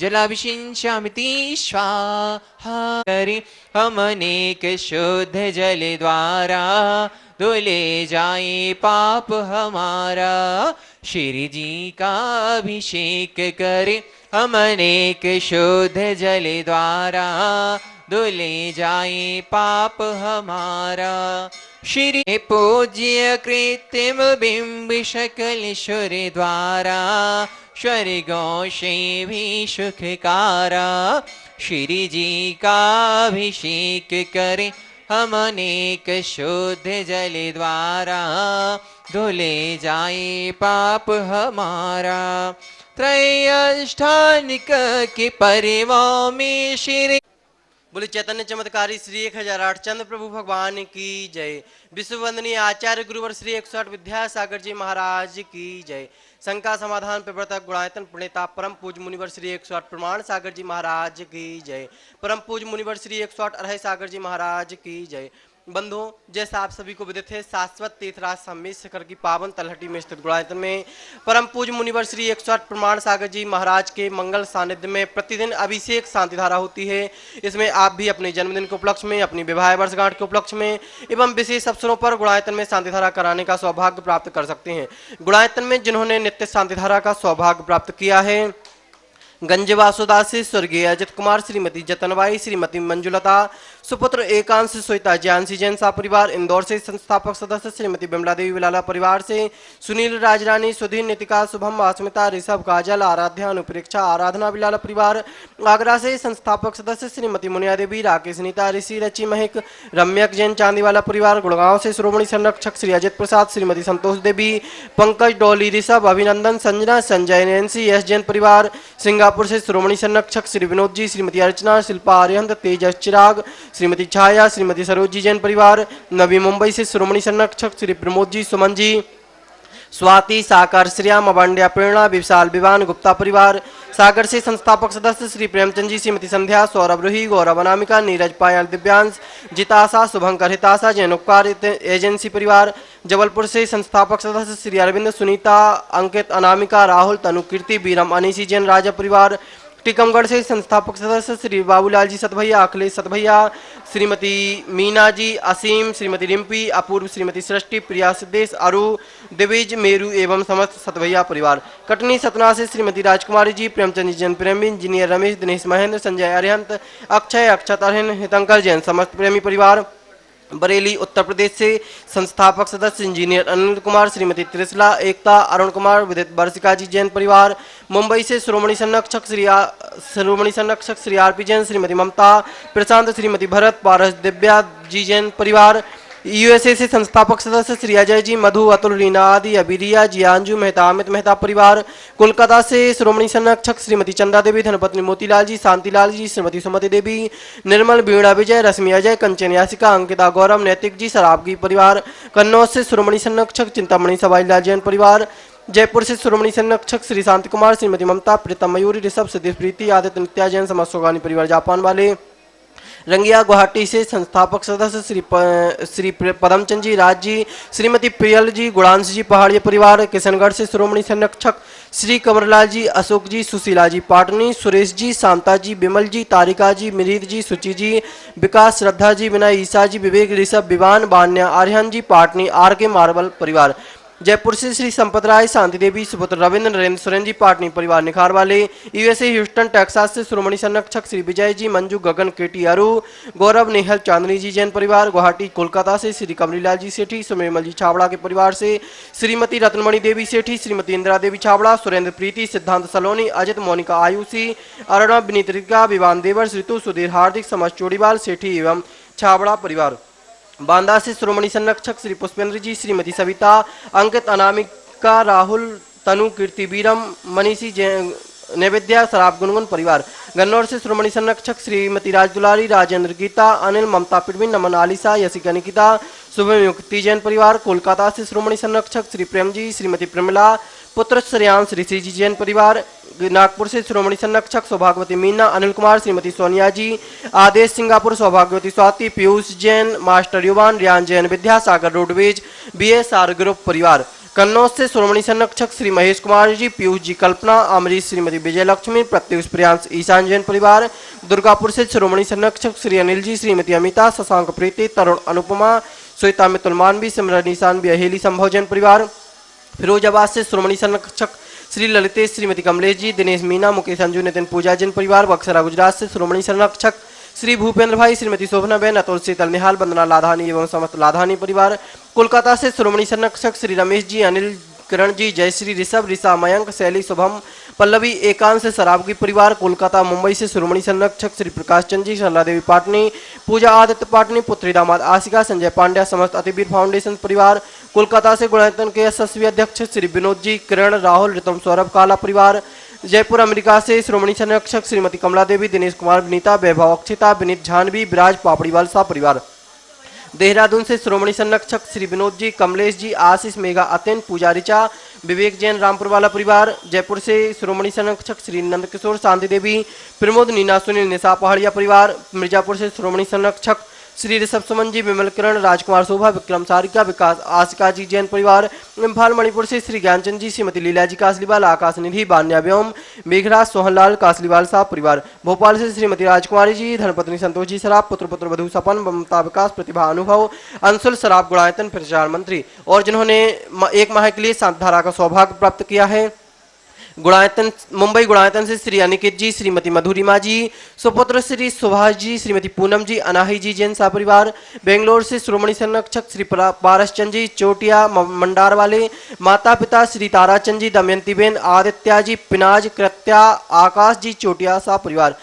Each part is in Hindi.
जलाभिषिञ्चामिति स्वाहा करें हम अनेक शुद्ध जल द्वारा धुले जाए पाप हमारा। श्री जी का अभिषेक करें हम अनेक शुद्ध जल द्वारा धुले जाए पाप हमारा। श्री पूज्य कृत्रिम बिंब शकलेश्वर द्वारा स्वर्गों से भी सुखकारा। श्री जी का अभिषेक करें हम अनेक शुद्ध जल द्वारा धुले जाए पाप हमारा। त्रयष्ठानिक के परिवार में श्री बोले चैतन्य चमत्कारी श्री 1008 चंद्र प्रभु भगवान की जय। विश्व वंदनीय आचार्य गुरुवर श्री 108 विद्यासागर जी महाराज की जय। शंका समाधान प्रवर्तक गुणायतन प्रणेता परम पूज्य मुनिवर श्री 108 प्रमाण सागर जी महाराज की जय। परम पूज्य मुनिवर श्री 108 अरहै सागर जी महाराज की जय। बंधुओं, जैसा आप सभी को विदित है, शाश्वत तीर्थराज सम्मेद शिखर की पावन तलहटी में स्थित गुणायतन में परम पूज्य मुनिवर श्री 108 प्रमाण सागर जी महाराज के मंगल सानिध्य में प्रतिदिन अभिषेक शांति धारा होती है। इसमें आप भी अपने जन्मदिन के उपलक्ष्य में, अपनी विवाह वर्षगांठ के उपलक्ष्य में एवं विशेष अवसरों पर गुणायतन में शांति धारा कराने का सौभाग्य प्राप्त कर सकते हैं। गुणायतन में जिन्होंने नित्य शांति धारा का सौभाग्य प्राप्त किया है, गंज वासुदासी स्वर्गीय अजित कुमार, श्रीमती जतनबाई, श्रीमती मंजुलता, सुपुत्र एकांश श्वेता जानसी जैन सा परिवार, इंदौर से संस्थापक सदस्य श्रीमती बिमला देवी विलाला परिवार से सुनील राजरानी, सुधीर, नितिका, शुभम, अस्मिता, ऋषभ, काजल, आराध्या, अनुप्रेक्षा, आराधना विलाला परिवार, आगरा से संस्थापक सदस्य श्रीमती मुनिया देवी, राकेश, नीता, ऋषि, रचि, महक, रम्यक जैन चांदीवाला परिवार, गुड़गांव से श्रोमणी संरक्षक श्री अजित प्रसाद, श्रीमती संतोष देवी, पंकज, डोली, ऋषभ, अभिनंदन, संजना, संजय, नैन्सी, यश जैन परिवार, सिंगापुर से श्रोमणी संरक्षक श्री विनोद जी, श्रीमती अर्चना, शिल्पा, आर्यंत, तेजस, चिराग, श्रीमती छाया, श्रीमती सरोज जी जैन परिवार, नवी मुंबई से श्रोमणी संरक्षक श्री प्रमोद जी, सुमन जी, स्वाति, साकार, श्रियाम, अबांड्या, प्रेरणा, विशाल, विवान, गुप्ता परिवार, सागर से संस्थापक सदस्य श्री प्रेमचंद जी, श्रीमती संध्या, सौरभ, रूही, गौरव, अनामिका, नीरज, पायल, दिव्यांश, जिताशा, शुभंकर, हिताशा, जैन उपकार एजेंसी परिवार, जबलपुर से संस्थापक सदस्य श्री अरविंद, सुनीता, अंकित, अनामिका, राहुल, तनु, कीर्ति, बीरम, अनीसी जैन राजा परिवार, टीकमगढ़ से संस्थापक सदस्य श्री बाबूलाल जी सतभैया, अखिलेश सतभैया, श्रीमती मीना जी, असीम, श्रीमती रिम्पी, अपूर्व, श्रीमती सृष्टि, प्रिया, सिद्धेश, अरु, दिविज, मेरू एवं समस्त सतभैया परिवार, कटनी सतना से श्रीमती राजकुमारी जी, प्रेमचंद जैन प्रेमी, इंजीनियर रमेश, दिनेश महेंद्र, संजय अरिहंत, अक्षय, अक्षत अरहन, हितंकर जैन समस्त प्रेमी परिवार, बरेली उत्तर प्रदेश से संस्थापक सदस्य इंजीनियर अनिल कुमार, श्रीमती त्रिशला, एकता, अरुण कुमार, विदित वर्षिका जी जैन परिवार, मुंबई से श्रोमणी संरक्षक श्री आरपी जैन, श्रीमती ममता, प्रशांत, श्रीमती भरत, पारस, दिव्या जी जैन परिवार, यूएसए से संस्थापक सदस्य श्री अजय जी, मधु, अतुल, रीना आदि, अबिरिया, जियांजू मेहता, अमित मेहता परिवार, कोलकाता से श्रोमणी संरक्षक श्रीमती चंदा देवी, धनपत्नी मोतीलाल जी, शांतिलाल जी, श्रीमती सुमति देवी, निर्मल, बीणा विजय, रश्मि अजय, कंचन यासिका, अंकिता, गौरव, नैतिक जी, सराबगी परिवार, कन्नौज से श्रोमणी संरक्षक चिंतामणि सवाईलाल जैन परिवार, जयपुर से श्रोमणी संरक्षक श्री शांति कुमार, श्रीमती ममता, प्रीतम मयूरी, ऋषभ, सिद्धि प्रीति, आदित्य, नित्या जैन समस्त सोगानी परिवार जापान वाले, रंगिया गुवाहाटी से संस्थापक सदस्य श्री पदमचंद जी, राज जी, श्रीमती प्रियल जी, गुणांश जी पहाड़िया परिवार, किशनगढ़ से श्रोमणी संरक्षक श्री कंवरलाल जी, अशोक जी, सुशीला जी पाटनी, सुरेश जी, शांता जी, विमल जी, तारिका जी, मिरीद जी, सुचि जी, विकास, श्रद्धा जी, विनय, ईसा जी, विवेक, ऋषभ, विवान, बान्या, आर्यन जी पाटनी, आर के मार्बल परिवार, जयपुर से श्री संपत राय, शांति देवी, सुपुत्र रविंद्र, नरेंद्र, सुरेंद्र जी पाटनी परिवार निखार वाले, यूएसए ह्यूस्टन टेक्सास से श्रोमणी संरक्षक श्री विजय जी, मंजू, गगन, केटी, अरु, गौरव, नेहल, चांदनी जी जैन परिवार, गुवाहाटी, कोलकाता से श्री कमलीलाल जी सेठी, सुमेमल जी छाबड़ा के परिवार से श्रीमती रत्नमणि देवी सेठी, श्रीमती इंदिरा देवी छाबड़ा, सुरेंद्र प्रीति, सिद्धांत सलोनी, अजित, मोनिका आयुषी, अर्णव, विनीत रिका, विवान देवर, ऋतु, सुधीर, हार्दिक, समस्त चोड़ीवाल सेठी एवं छाबड़ा परिवार, बांदा से श्रोमणी संरक्षक श्री पुष्पेंद्र जी, श्रीमती सविता, अंकित, अनामिका, राहुल, तनु, कीर्ति, बीरम, मनीषी, नैवेद्या, शराब, गुनगुन परिवार, गन्नौर से श्रोमणी संरक्षक श्रीमती राजदुलारी, राजेंद्र, गीता, अनिल, ममता, पिटविन, नमन, आलिसा, यशिका, निकिता, शुभम, युक्ति जैन परिवार, कोलकाता से श्रोमणी संरक्षक श्री प्रेम जी, श्रीमती प्रमिला, पुत्र श्रेयांश, ऋषि जी जैन परिवार, नागपुर से श्रोमणी संरक्षक सौभाग्यवती मीना, अनिल कुमार, श्रीमती सोनिया जी, आदेश, सिंगापुर सौभाग्यवती Swati, Piyush Jain, master Yuvan, Riyan Jain, Vidyasagar roadways, BSR group परिवार, कन्नौज से शिरोमणि संरक्षक श्री महेश कुमार जी, पीयूष जी कल्पना, अमरीश श्रीमती विजय लक्ष्मी, प्रत्युष प्रियांश ईशान जैन परिवार, दुर्गापुर से शिरोमणि संरक्षक श्री अनिल जी, श्रीमती अमिता, शशांक प्रीति, तरुण अनुपमा, श्वेता मितुल मानवी, सिमरन ईशान अहेली संभव जैन परिवार, फिरोजाबाद से शिरोमणि संरक्षक श्री ललितेश श्रीमती कमलेश जी, दिनेश मीना, मुकेश अंजू नितिन पूजा जैन परिवार, बक्सरा गुजरात से शिरोमणि संरक्षक श्री भूपेंद्र भाई, श्रीमती शोभना बेन, अतुल शीतल निहाल, वंदना लाधानी एवं समस्त लाधानी परिवार, कोलकाता से शिरोमणि संरक्षक श्री रमेश जी, अनिल किरण जी, जयश्री ऋषभ, ऋषा मयंक, शैली शुभम, पल्लवी एकांश सरावगी परिवार, कोलकाता। मुंबई से शिरोमणि संरक्षक श्री प्रकाश चंद जी, सरला देवी पाटनी, पूजा आदित्य पाटनी, पुत्री दामाद आशिका, संजय पांड्या, समस्त अतिवीर फाउंडेशन परिवार, कोलकाता से गुणायतन के यशस्वी अध्यक्ष श्री विनोद जी, किरण, राहुल, रितम, सौरभ काला परिवार, जयपुर अमेरिका से शिरोमणि संरक्षक श्रीमती कमला देवी, दिनेश कुमार, विनीता, वैभव, अक्षिता, विनीत झानवी, विराज पापड़ीवाल सा परिवार, देहरादून से शिरोमणि संरक्षक श्री विनोद जी, कमलेश जी, आशीष, मेघा, अतिन, पूजा ऋचा, विवेक जैन, रामपुर वाला परिवार, जयपुर से शिरोमणि संरक्षक श्री नंद किशोर, शांति देवी, प्रमोद, नीना, सुनील, निशा पहाड़िया परिवार, मिर्जापुर से शिरोमणि संरक्षक श्री ऋषभ सुमन जी, विमल किरण, राजकुमार शोभा, विक्रम सारिका, विकास, आशिका जी जैन परिवार, इम्फाल मणिपुर से श्री ज्ञानचंद जी, श्रीमती लीला जी कासलीवाल, आकाश निधि, बान्या व्योम, मेघराज, सोहनलाल कासलीवाल साहब परिवार, भोपाल से श्रीमती राजकुमारी जी, धर्मपत्नी संतोष जी सराफ, पुत्र वधु सपन, ममता विकास, प्रतिभा अनुभव, अंशुल सराफ गुणायतन प्रचार मंत्री, और जिन्होंने एक माह के लिए शांतिधारा का सौभाग्य प्राप्त किया है, गुणायतन मुंबई गुणायतन से श्री अनिकेत जी, श्रीमती मधुरिमा जी, सुपुत्र श्री सुभाष जी, श्रीमती पूनम जी, अनाही जी जैन सा परिवार, बेंगलोर से शिरोमणि संरक्षक श्री पारस चंद जी, चोटिया मंडार वाले, माता पिता श्री ताराचंद जी, दमयंती बेन, आदित्या जी, पिनाज, कृत्या, आकाश जी, चोटिया सा परिवार,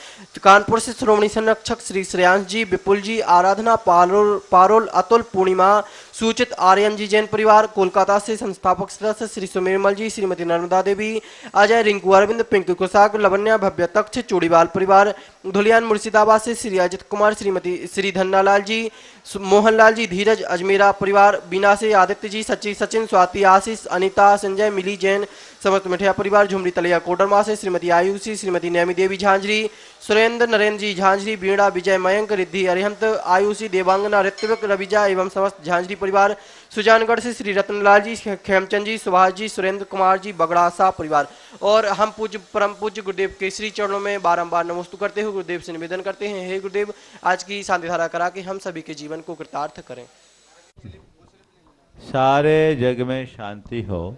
कानपुर से शिरोमणि संरक्षक श्री श्रेयांश जी, विपुल जी, आराधना, पारोल, अतुल, पूर्णिमा, सूचित, आर्यन जी जैन परिवार, कोलकाता से संस्थापक सदस्य श्री सुमेरमल जी, श्रीमती नर्मदा देवी, अजय, रिंकू, अरविंद, पिंकू कुशाक, लवन्या, भव्य तक्ष, चूड़ीवाल परिवार, धुलियान मुर्शिदाबाद से श्री अजित कुमार, श्रीमती श्री धन्नालाल जी, मोहनलाल जी, धीरज, अजमेरा परिवार, बीना से आदित्य जी, सचिन, स्वाति, आशीष, अनिता, संजय, मिली जैन, समस्त मिठिया परिवार, झुमरी तलिया कोडरमा से श्रीमती आयुषी, श्रीमती नैमी देवी झांझरी, सुरेंद्र नरेंद्र जी झांझरी, बीणा, विजय, मयंक, रिद्धि, अरिहंत, आयुषी, देवांगना, ऋत्विक, रविजा एवं समस्त झांझरी परिवार, सुजानगढ़ से श्री रतनलाल जी, खेमचंद जी, सुभाष जी, सुरेंद्र कुमार जी, बगड़ासा परिवार, और हम पूज्य परम पूज्य गुरुदेव के श्री चरणों में बारंबार नमस्तु करते हुए गुरुदेव से निवेदन करते हैं, हे गुरुदेव, आज की शांतिधारा करा के हम सभी के जीवन को कृतार्थ करें। सारे जग में शांति हो,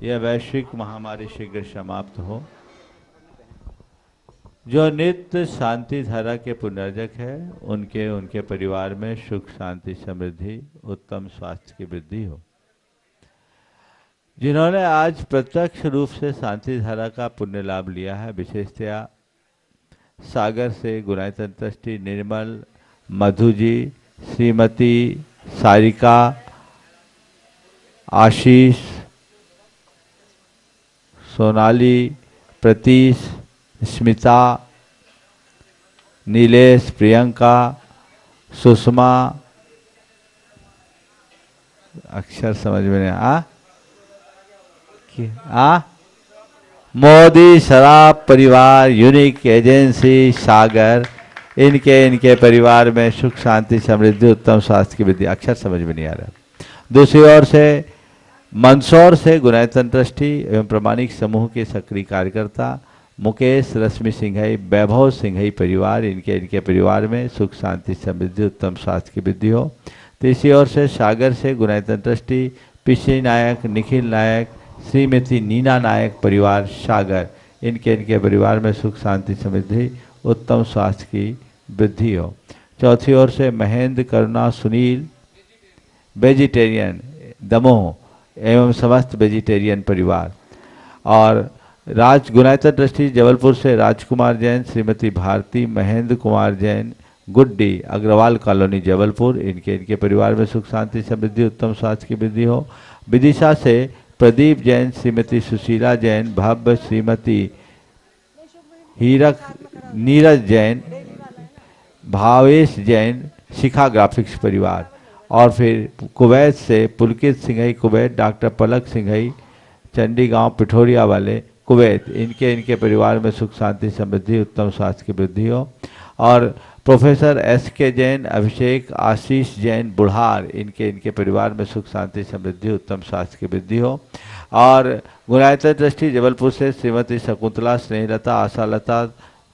यह वैश्विक महामारी शीघ्र समाप्त हो। जो नित्य शांति धारा के पुनर्जक है, उनके परिवार में सुख, शांति, समृद्धि, उत्तम स्वास्थ्य की वृद्धि हो। जिन्होंने आज प्रत्यक्ष रूप से शांति धारा का पुण्य लाभ लिया है, विशेषतया सागर से गुणायतन ट्रस्टी निर्मल, मधु जी, श्रीमती सारिका, आशीष, सोनाली, प्रतीश, स्मिता, नीलेश, प्रियंका, सुषमा, अक्षर समझ में नहीं मोदी शराब परिवार, यूनिक एजेंसी, सागर, इनके परिवार में सुख, शांति, समृद्धि, उत्तम स्वास्थ्य की वृद्धि। अक्षर समझ में नहीं आ रहा। दूसरी ओर से मंदसौर से गुणायतन ट्रस्टी एवं प्रमाणिक समूह के सक्रिय कार्यकर्ता मुकेश, रश्मि सिंघई, वैभव सिंघई परिवार, इनके परिवार में सुख, शांति, समृद्धि, उत्तम स्वास्थ्य की वृद्धि हो। तीसरी ओर से सागर से गुणायतन ट्रस्टी पिशी नायक, निखिल नायक, श्रीमती नीना नायक परिवार, सागर, इनके परिवार में सुख, शांति, समृद्धि, उत्तम स्वास्थ्य की वृद्धि हो। चौथी ओर से महेंद्र, करुणा, सुनील, वेजिटेरियन, दमोह एवं समस्त वेजिटेरियन परिवार, और गुणायतन ट्रस्टी जबलपुर से राजकुमार जैन, श्रीमती भारती, महेंद्र कुमार जैन, गुड्डी, अग्रवाल कॉलोनी, जबलपुर, इनके परिवार में सुख, शांति, समृद्धि, उत्तम स्वास्थ्य की वृद्धि हो। विदिशा से प्रदीप जैन, श्रीमती सुशीला जैन, भव्य, श्रीमती हीरक, नीरज जैन, भावेश जैन, शिखा ग्राफिक्स परिवार, और फिर कुवैत से पुलकित सिंघई कुवैत, डॉक्टर पलक सिंघई, चंडीगांव पिठोरिया वाले कुवैत, इनके परिवार में सुख, शांति, समृद्धि, उत्तम स्वास्थ्य की वृद्धि हो। और प्रोफेसर S.K. जैन, अभिषेक आशीष जैन बुढ़ार, इनके परिवार में सुख शांति समृद्धि उत्तम स्वास्थ्य की वृद्धि हो। और गुणायतन ट्रस्टी जबलपुर से श्रीमती शकुंतला, स्नेहलता, आशालता,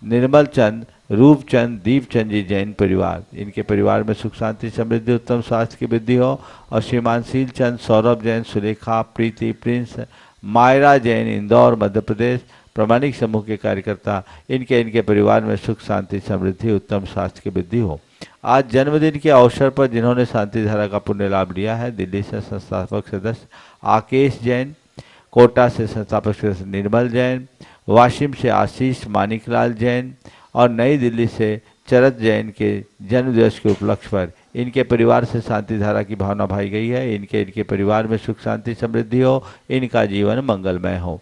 निर्मल चंद, रूपचंद, दीपचंद जी जैन परिवार, इनके परिवार में सुख शांति समृद्धि उत्तम स्वास्थ्य की वृद्धि हो। और श्रीमान शील चंद, सौरभ जैन, सुलेखा, प्रीति, प्रिंस, मायरा जैन, इंदौर मध्य प्रदेश, प्रामाणिक समूह के कार्यकर्ता, इनके परिवार में सुख शांति समृद्धि उत्तम स्वास्थ्य की वृद्धि हो। आज जन्मदिन के अवसर पर जिन्होंने शांति धारा का पुण्य लाभ लिया है, दिल्ली से संस्थापक सदस्य आकेश जैन, कोटा से संस्थापक सदस्य निर्मल जैन, वाशिम से आशीष मानिकलाल जैन और नई दिल्ली से चरत जैन के जन्मदिवस के उपलक्ष्य पर इनके परिवार से शांति धारा की भावना भाई गई है। इनके परिवार में सुख शांति समृद्धि हो, इनका जीवन मंगलमय हो।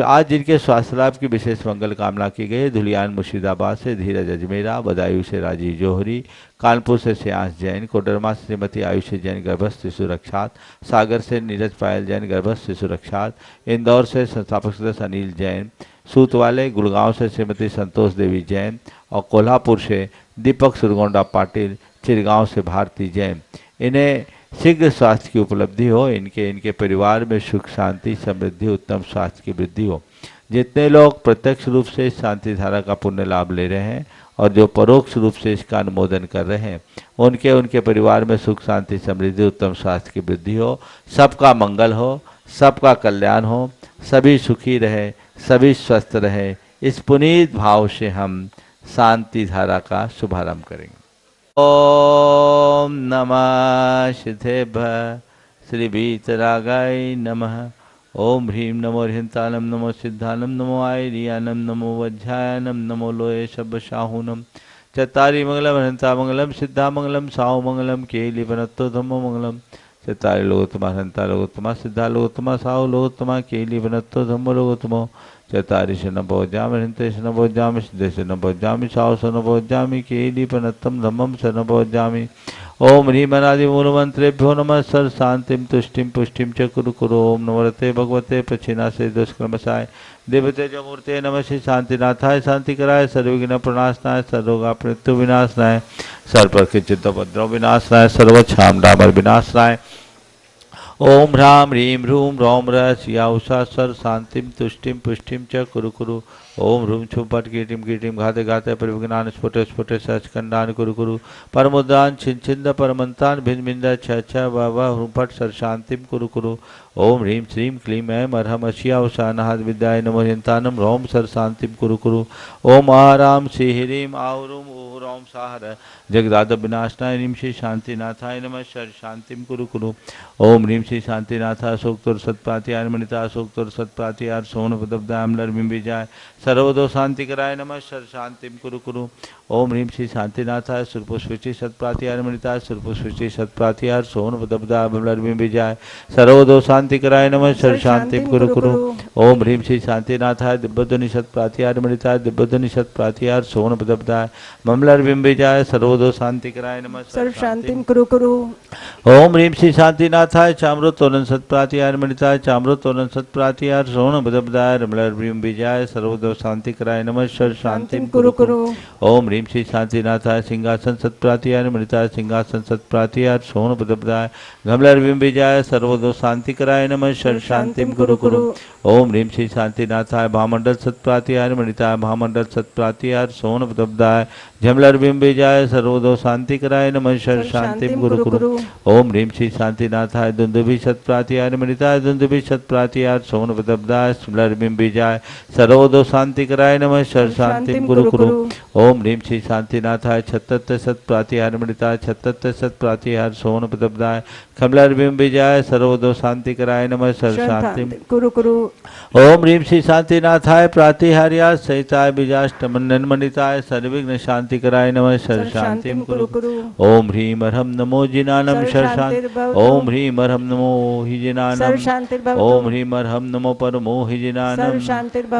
आज जिनके स्वास्थ्य लाभ की विशेष मंगल कामना की गई है, धुलियान मुर्शिदाबाद से धीरज अजमेरा, बदायूं से राजीव जौहरी, कानपुर से श्रेयांश जैन, कोडरमा से श्रीमती आयुषी जैन गर्भस्थ शिशु रक्षात, सागर से नीरज पायल जैन गर्भस्थ शिशु रक्षात, इंदौर से संस्थापक सदस्य अनिल जैन, सूतवाले, गुड़गांव से श्रीमती संतोष देवी जैन और कोल्हापुर से दीपक सुरगोंडा पाटिल, चिरगांव से भारती जैन, इन्हें शीघ्र स्वास्थ्य की उपलब्धि हो। इनके परिवार में सुख शांति समृद्धि उत्तम स्वास्थ्य की वृद्धि हो। जितने लोग प्रत्यक्ष रूप से इस शांति धारा का पुण्य लाभ ले रहे हैं और जो परोक्ष रूप से इसका अनुमोदन कर रहे हैं, उनके परिवार में सुख शांति समृद्धि उत्तम स्वास्थ्य की वृद्धि हो। सबका मंगल हो, सबका कल्याण हो, सभी सुखी रहे, सभी स्वस्थ रहे। इस पुनीत भाव से हम शांति धारा का शुभारंभ करेंगे। ओम नमः सिद्धेभ्य श्री वीतरागाय नमः। ओम ह्रीं नमो ह्रींतानम नमो सिद्धानम नमो आयरियानम नमो वज्रायनम नमो लोये शब्दशाहूनम। चत्तारि मंगलम हृंता मंगलम सिद्धा मंगलम साहु मंगलम केली बनत्तो धम्मो मंगलम। चत्तारि लोकोत्तमा हृंता लोकोत्तमा सिद्धा लोकोत्तमा साहु लोकोत्तमा केली बनत्तो धम्मो लोकोत्तमो। चतारि शनभोजामि हृन्ते शनभोजामि सिद्धे शनभोजामि साहु शनभोजामि केली बनत्तम धम्मम शनभोजामि। ओम ह्रीं अनादि मूलमंत्रेभ्यो नमः। सर शांतिम तुष्टिम पुष्टिम च कुरु कुरु। ओम नमस्ते भगवते प्रच्छिन्नासे दुष्कर्मसाय देवते जमूर्ते नमः। श्री शांतिनाथाय शांतिकराय सर्वविघ्न प्रणाशनाय सर्वरोगा मृत्यु विनाशनाय सर्वप्रकृतिचित्तोपद्रव विनाशनाय सर्वक्षाम डामर विनाशनाय। ओम ह्रां ह्रीं ह्रूं रौम रसिया उषा सर शांतिम तुष्टिम पुष्टिम च कुरु कुरु। ओम ह्रूं छुं पट कीटिम कीटिम घाते घाते परिविघ्नान् स्फुटे स्फुटे सचखंडान् कुरु कुरु। परमुद्रान् छिंद परमंतान् भिन्न भिन्न छ छ व ह्रूं पट सर शांतिम कुरु कुरु। ओम ह्रीं श्रीं क्लीं ऐं अर्हम् अशिया उषा अनाहत विद्याय नमो ह्यन्तानं रौम सर शांतिम कुरु कुरु। ओम आराम श्री ह्रीं आहुरुम रौम साहर जगदाद विनाशनाय ह्रीं श्री शांतिनाथाय नमः। सर शांतिम कुरु कुरु। ओम ह्रीं श्री शांतिनाथा सोक्तोर सत्प्रातिहार मणिता सोक्तोर सत्प्रातिहार सोन पदब्दामलर बिंबिजाय सर्वदो शांतिकराय नमः। सर शांतिम कुरु कुरु। ओम ह्रीं श्री शांतिनाथाय सुरपुष्पि सत्प्रातिहार मणिता सुरपुष्पि सत्प्रातिहार सोन पदब्दामलर बिंबिजाय सर्वदो शांतिकराय नमः। सर शांतिम कुरु कुरु। ओम ह्रीं श्री शांतिनाथाय दिव्यध्वनि सत्प्रातिहार मणिता दिव्यध्वनि सत्प्रातिहार सोन पदब्दाय ममलर बिंबिजाय सर्वदो शांतिकराय नमः। सर शांतिम कुरु कुरु। ओम ह्रीं श्री शांतिनाथाय चामृतोलन सत्प्रातिहार मणिताय चामृतोलन सत्प्रातिहार सोन पदब्दाय रमलर बिंबिजाय सर्वदो शांतिकराय नमः। सर शांतिम कुरु कुरु। ओम ह्रीं श्री शांतिनाथाय सिंहासन सत्प्रातिहार मणिताय सिंहासन सत्प्रातिहार सोन पदब्दाय गमलर बिंबिजाय सर्वदो शांतिकराय नमः। सर शांतिम कुरु कुरु। ओम ह्रीं श्री शांतिनाथाय भामंडल सत्प्रातिहार मणिताय भामंडल सत्प्रातिहार सोन पदब्दाय झमलर बिंबिजाय सर्वदो शांतिकराय नमः। सर शांतिम कुरु कुरु। ओम ह्रीं श्री शांतिनाथाय दुंदुभि सत्प्रातिहार मणिताय दुंदुभि सत्प्रातिहार सोन पदब्दाय स्मलर बिंबिजाय सर्वदो शांतिकराय नमः। सर शांतिम कुरु कुरु। ओम ह्रीं श्री शांतिनाथाय छत्तत सत्प्रातिहार मणिताय छत्तत सत्प्रातिहार सोन पदब्दाय खमलर बिंबिजाय सर्वदो शांतिकराय नमः। सर शांतिम कुरु कुरु। ओम ह्रीं श्री शांतिनाथाय प्रातिहार्या सहिताय बीजाष्टमन्नन मणिताय सर्वविघ्न शांतिकराय नमः। सर शांतिम कुरु कुरु। ओम ह्रीं अर्हम् नमो जिनानं शांतिर्भवतु। ओम ह्रीं अर्हं नमो हिजिनानम। ओम ह्रीं अर्हं नमो परमो हिजिनानम।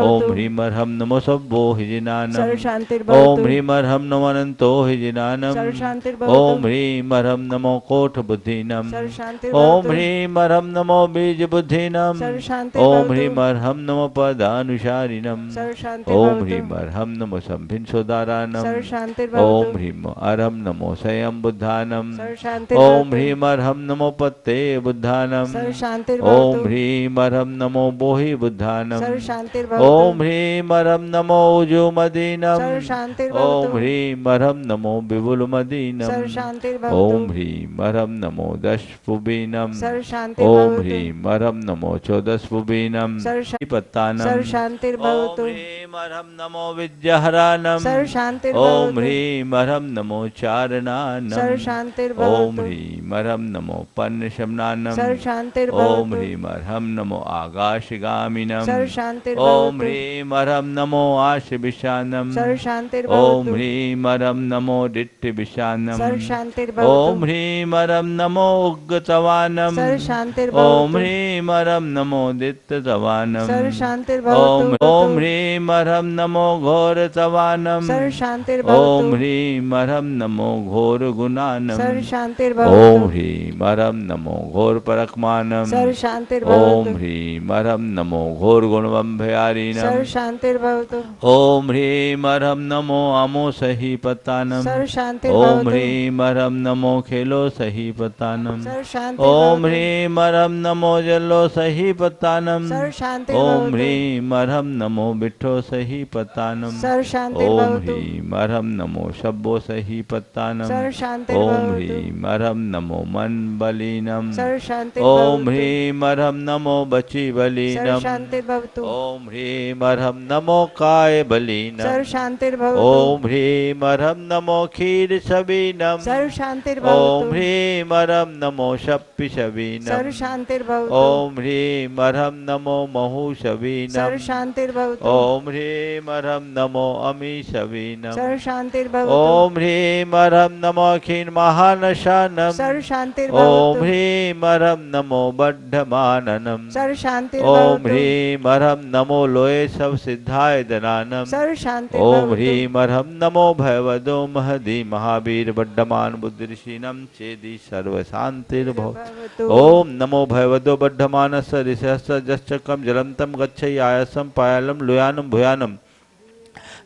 ओम ह्रीं अर्हं नमो सब्बो हिजिनानम। ओम ह्रीं अर्हं नमो अनंतो हिजिनानम। ओम ह्रीं अर्हं नमो कोट बुद्धिनम। ओम ह्रीं अर्हं नमो बीज बुद्धिनम। ओम ह्रीं अर्हं नमो पदानुसारिणम। ओम ह्रीं अर्हं नमो संभिन सोदारानम। ओम ह्रीं अर्हं नमो स्वयं बुद्धानम। ओम ह्रीं अर्हं नमो पत्ते बुद्धानम। ओम ह्रीं अर्हं नमो बोहि बुद्धानम। ओम ह्रीं अर्हं नमो उजुमदीनम। ओम ह्रीं अर्हं नमो विपुल मदीनम। ओम ह्रीं अर्हं नमो दशपुबीनम। ओम ह्रीं अर्हं नमो चौदशपुबीनम पत्तानम। ओम ह्रीं अर्हं नमो विद्याहरानम। ओम ह्रीं अर्हं नमो चारणानम। ओम ह्रीं अर्हं नमो पन्नशमनानम। ओम ह्रीं अर्हं नमो आकाशगामिनम। ओम ह्रीं अर्हं नमो आशविशानम। ओम ह्रीं अर्हं नमो दिट्टिविशानम। ओम ह्रीं अर्हं नमो उग्गतवानम। ओम ह्रीं अर्हं नमो दित्ततवानम। ओम ह्रीं अर्हं नमो घोरतवानम। ओम ह्रीं अर्हं नमो घोर गुणानम। ओम ह्रीं अर्हं नमो घोर परकमानम। ओम ह्रीं अर्हं नमो घोर गुणवंभयारीनम। ओम ह्रीं अर्हं नमो अमो सही पतानम। ओम ह्रीं अर्हं नमो खेलो सही पतानम। ओम ह्रीं अर्हं नमो जलो सही पतानम। ओम ह्रीं अर्हं नमो बिठो सही पतानम। ओम ह्रीं अर्हं नमो शब्बो सही पतानम। ओम ह्रीं अर्हं नमो मन बलीनम। ओम ह्रीं अर्हं नमो बची बलीनम। ओम ह्रीं अर्हं नमो काय बलीनम। ओम ह्रीं अर्हं नमो क्षीर सबीनम। ओम ह्रीं अर्हं नमो शप्पि सबीनम। ओम ह्रीं अर्हं नमो महु सबीनम। ओम ह्रीं अर्हं नमो अमी सबीनम। ओम ह्रीं अर्हं नमो क्षीण महानशानम। ओम ह्रीं अर्हं नमो बद्धमाननम। ओम ह्रीं अर्हं नमो लोये सब सिद्धाय दनानम। ओम ह्रीं अर्हं नमो भयवदो महदी महावीर बड्ढमान बुद्धिशीनम चेदि सर्व शांतिर्भव। ओम नमो भयवदो बड्ढमानस्य ऋषस्य जश्चक्रम जलंतम गच्छै आयसम पायलम लुयानम भुयानम।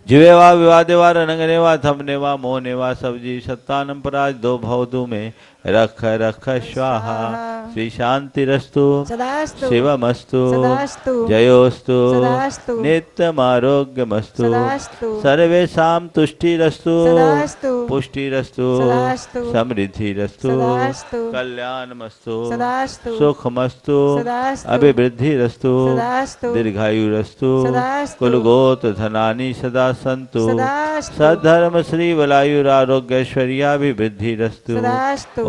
जीवे वा विवादे वा रनंगने वा थमने वा मोहने वा सब जीव सत्तानम पराज दो भवतु में रख रख स्वाहा। श्री शांतिरस्तु शिवमस्तु जयोस्तु नित्यमारोग्यमस्तु सर्वेषां तुष्टिरस्तु पुष्टिरस्तु समृद्धिरस्तु कल्याणमस्तु सुखमस्तु अभिवृद्धिरस्तु दीर्घायुरस्तु कुलगोत्र धनानि सदा सन्तु सद्धर्म श्री बलायुरारोग्यैश्वर्याभिवृद्धिरस्तु।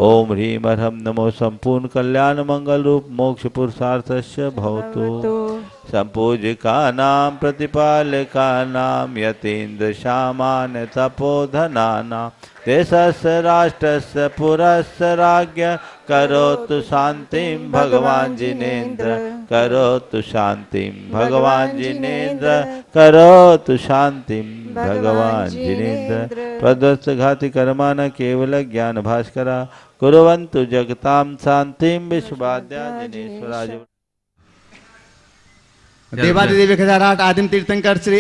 ओम ह्रीं अर्हं नमो संपूर्ण कल्याण मंगल रूप मोक्ष पुरुषार्थस्य भवतु। संपूजिकानां प्रतिपालकानां यतीन्द्र सामान्य तपोधनानां देशस्य राष्ट्रस्य पुरस्य राज्ञ करोतु शांतिं भगवान जिनेन्द्र। करोतु शांतिं भगवान जिनेन्द्र। करोतु शांतिं भगवान जिनेन्द्र। प्रदस्त घाति कर्मा न केवल ज्ञान भास्करा कुर्वन्तु जगतां शांतिं विश्ववाद्या जिनेश्वराज। देवादिदेव 1008 आदिम तीर्थंकर श्री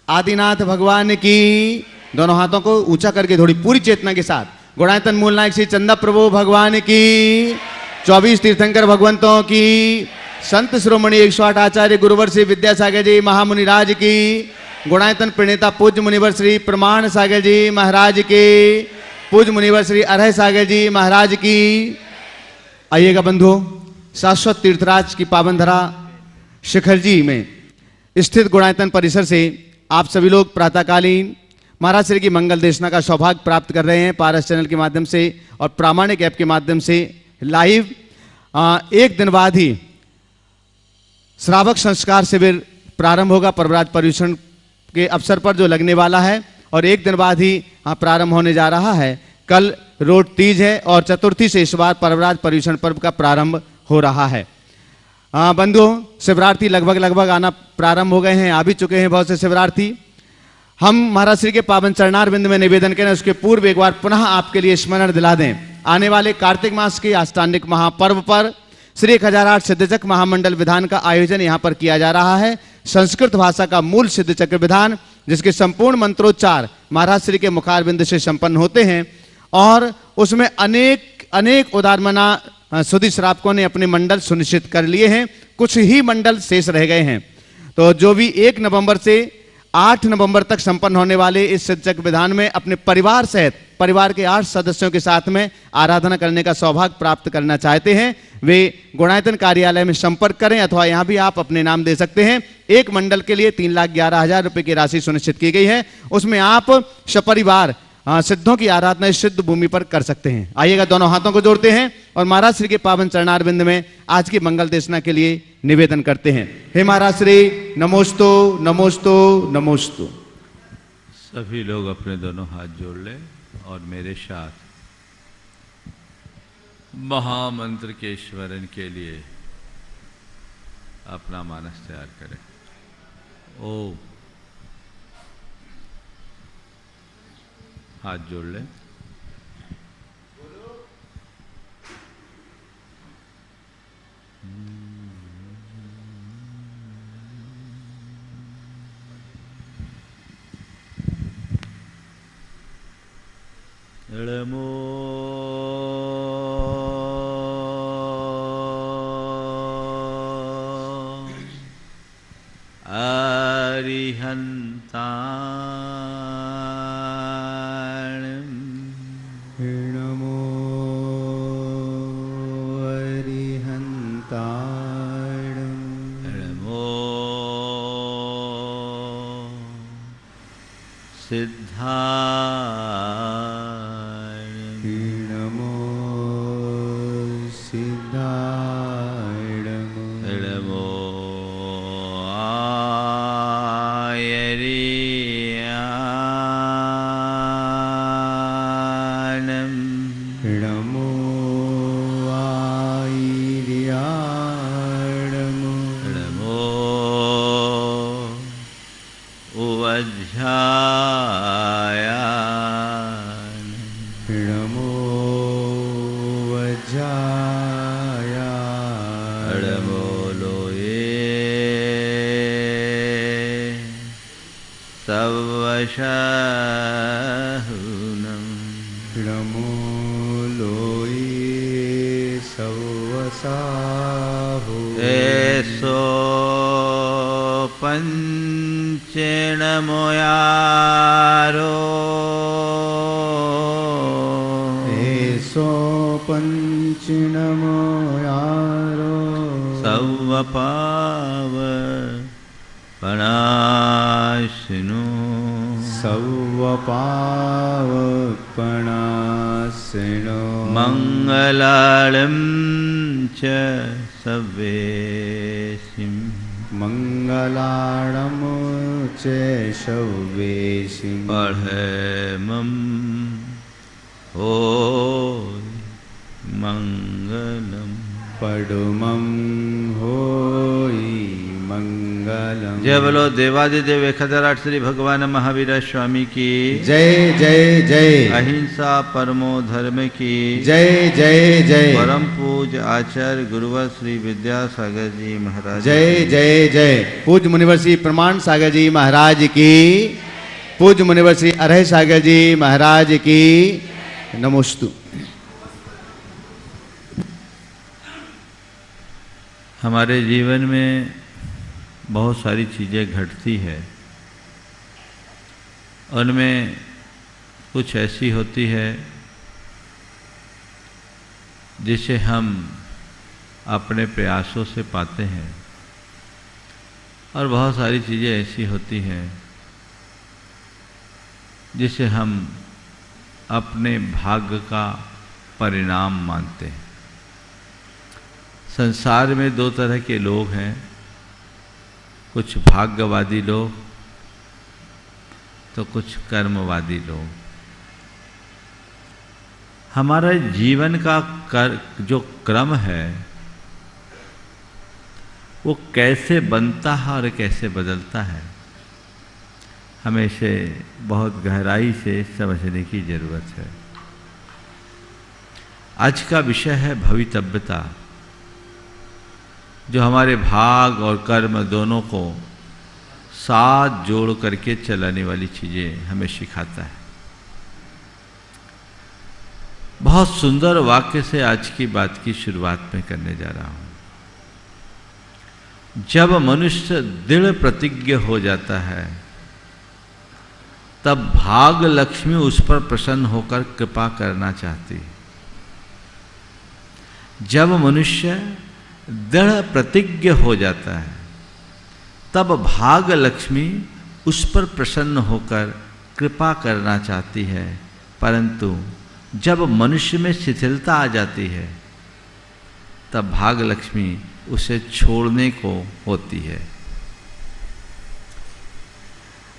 आदिनाथ भगवान की दोनों हाथों को ऊंचा करके थोड़ी पूरी चेतना के साथ गुणायतन मूल नायक श्री चंदा प्रभु भगवान की 24 तीर्थंकर भगवंतों की संत श्रोमणी 108 आचार्य गुरुवर श्री विद्यासागर जी महामुनि राज की गुणायतन प्रणेता पूज्य मुनिवर श्री प्रमाण सागर जी महाराज के पूज्य मुनिवर श्री अरह सागर जी महाराज की। आइएगा बंधुओं, शाश्वत तीर्थराज की पावन धरा शिखर जी में स्थित गुणायतन परिसर से आप सभी लोग प्रातःकालीन महाराज श्री की मंगल देशना का सौभाग्य प्राप्त कर रहे हैं पारस चैनल के माध्यम से और प्रामाणिक ऐप के माध्यम से लाइव। एक दिन बाद ही श्रावक संस्कार शिविर प्रारंभ होगा परवराज पर्यूषण के अवसर पर जो लगने वाला है और एक दिन बाद ही प्रारंभ होने जा रहा है। कल रोट तीज है और चतुर्थी से इस बार परवराज पर्यूषण पर्व का प्रारंभ हो रहा है। बंधुओं, शिवरात्रि लगभग आना प्रारंभ हो गए हैं, आ भी चुके हैं बहुत से शिवरार्थी। हम महाराज श्री के पावन चरणारविंद में निवेदन करें, उसके पूर्व एक बार पुनः आपके लिए स्मरण दिला दें। आने वाले कार्तिक मास के आष्टानिक महापर्व पर श्री 1008 सिद्धचक्र महामंडल विधान का आयोजन यहाँ पर किया जा रहा है। संस्कृत भाषा का मूल सिद्धचक्र विधान, जिसके संपूर्ण मंत्रोच्चार महाराज श्री के मुखारविंद से संपन्न होते हैं और उसमें अनेक उदारमना सुधी श्रावकों ने अपने मंडल सुनिश्चित कर लिए हैं। कुछ ही मंडल शेष रह गए हैं। तो जो भी 1 नवंबर से 8 नवंबर तक संपन्न होने वाले इस सिद्धचक्र विधान में अपने परिवार सहित परिवार के 8 सदस्यों के साथ में आराधना करने का सौभाग्य प्राप्त करना चाहते हैं, वे गुणायतन कार्यालय में संपर्क करें अथवा यहां भी आप अपने नाम दे सकते हैं। एक मंडल के लिए 3,11,000 रुपए की राशि सुनिश्चित की गई है। उसमें आप सपरिवार सिद्धों की आराधना इस सिद्ध भूमि पर कर सकते हैं। आइएगा, दोनों हाथों को जोड़ते हैं और महाराज श्री के पावन चरणारविंद में आज की मंगल देशना के लिए निवेदन करते हैं। हे महाराज श्री, नमोस्तु नमोस्तु नमोस्तु। सभी लोग अपने दोनों हाथ जोड़ लें और मेरे साथ महामंत्र के स्मरण के लिए अपना मानस तैयार करें। ओम, हाथ जोड़ लें। नमो अरिहंता मंगलालम च सवेशिम मंगलाड़म च सवेशिम पढ़मं हो मंगलम पडुमं होई मंगलम। जय बोलो देवादिदेव 1008 श्री भगवान महावीर स्वामी की जय जय जय। अहिंसा परमो धर्म की जय जय जय। परम पूज आचार्य गुरुवर श्री विद्यासागर जी महाराज जय जय जय। पूज्य मुनिवर श्री प्रमाण सागर जी महाराज की, पूज्य मुनिवर श्री अरह सागर जी महाराज की नमोस्तु। हमारे जीवन में बहुत सारी चीज़ें घटती है, उनमें कुछ ऐसी होती है जिसे हम अपने प्रयासों से पाते हैं और बहुत सारी चीज़ें ऐसी होती हैं जिसे हम अपने भाग्य का परिणाम मानते हैं। संसार में 2 तरह के लोग हैं, कुछ भाग्यवादी लोग तो कुछ कर्मवादी लोग। हमारे जीवन का जो क्रम है वो कैसे बनता है और कैसे बदलता है, हमें इसे बहुत गहराई से समझने की जरूरत है। आज का विषय है भवितव्यता, जो हमारे भाग और कर्म दोनों को साथ जोड़ करके चलाने वाली चीजें हमें सिखाता है। बहुत सुंदर वाक्य से आज की बात की शुरुआत में करने जा रहा हूं। जब मनुष्य दृढ़ प्रतिज्ञ हो जाता है तब भाग लक्ष्मी उस पर प्रसन्न होकर कृपा करना चाहती है। जब मनुष्य दृढ़ प्रतिज्ञ हो जाता है तब भाग लक्ष्मी उस पर प्रसन्न होकर कृपा करना चाहती है, परंतु जब मनुष्य में शिथिलता आ जाती है तब भाग लक्ष्मी उसे छोड़ने को होती है।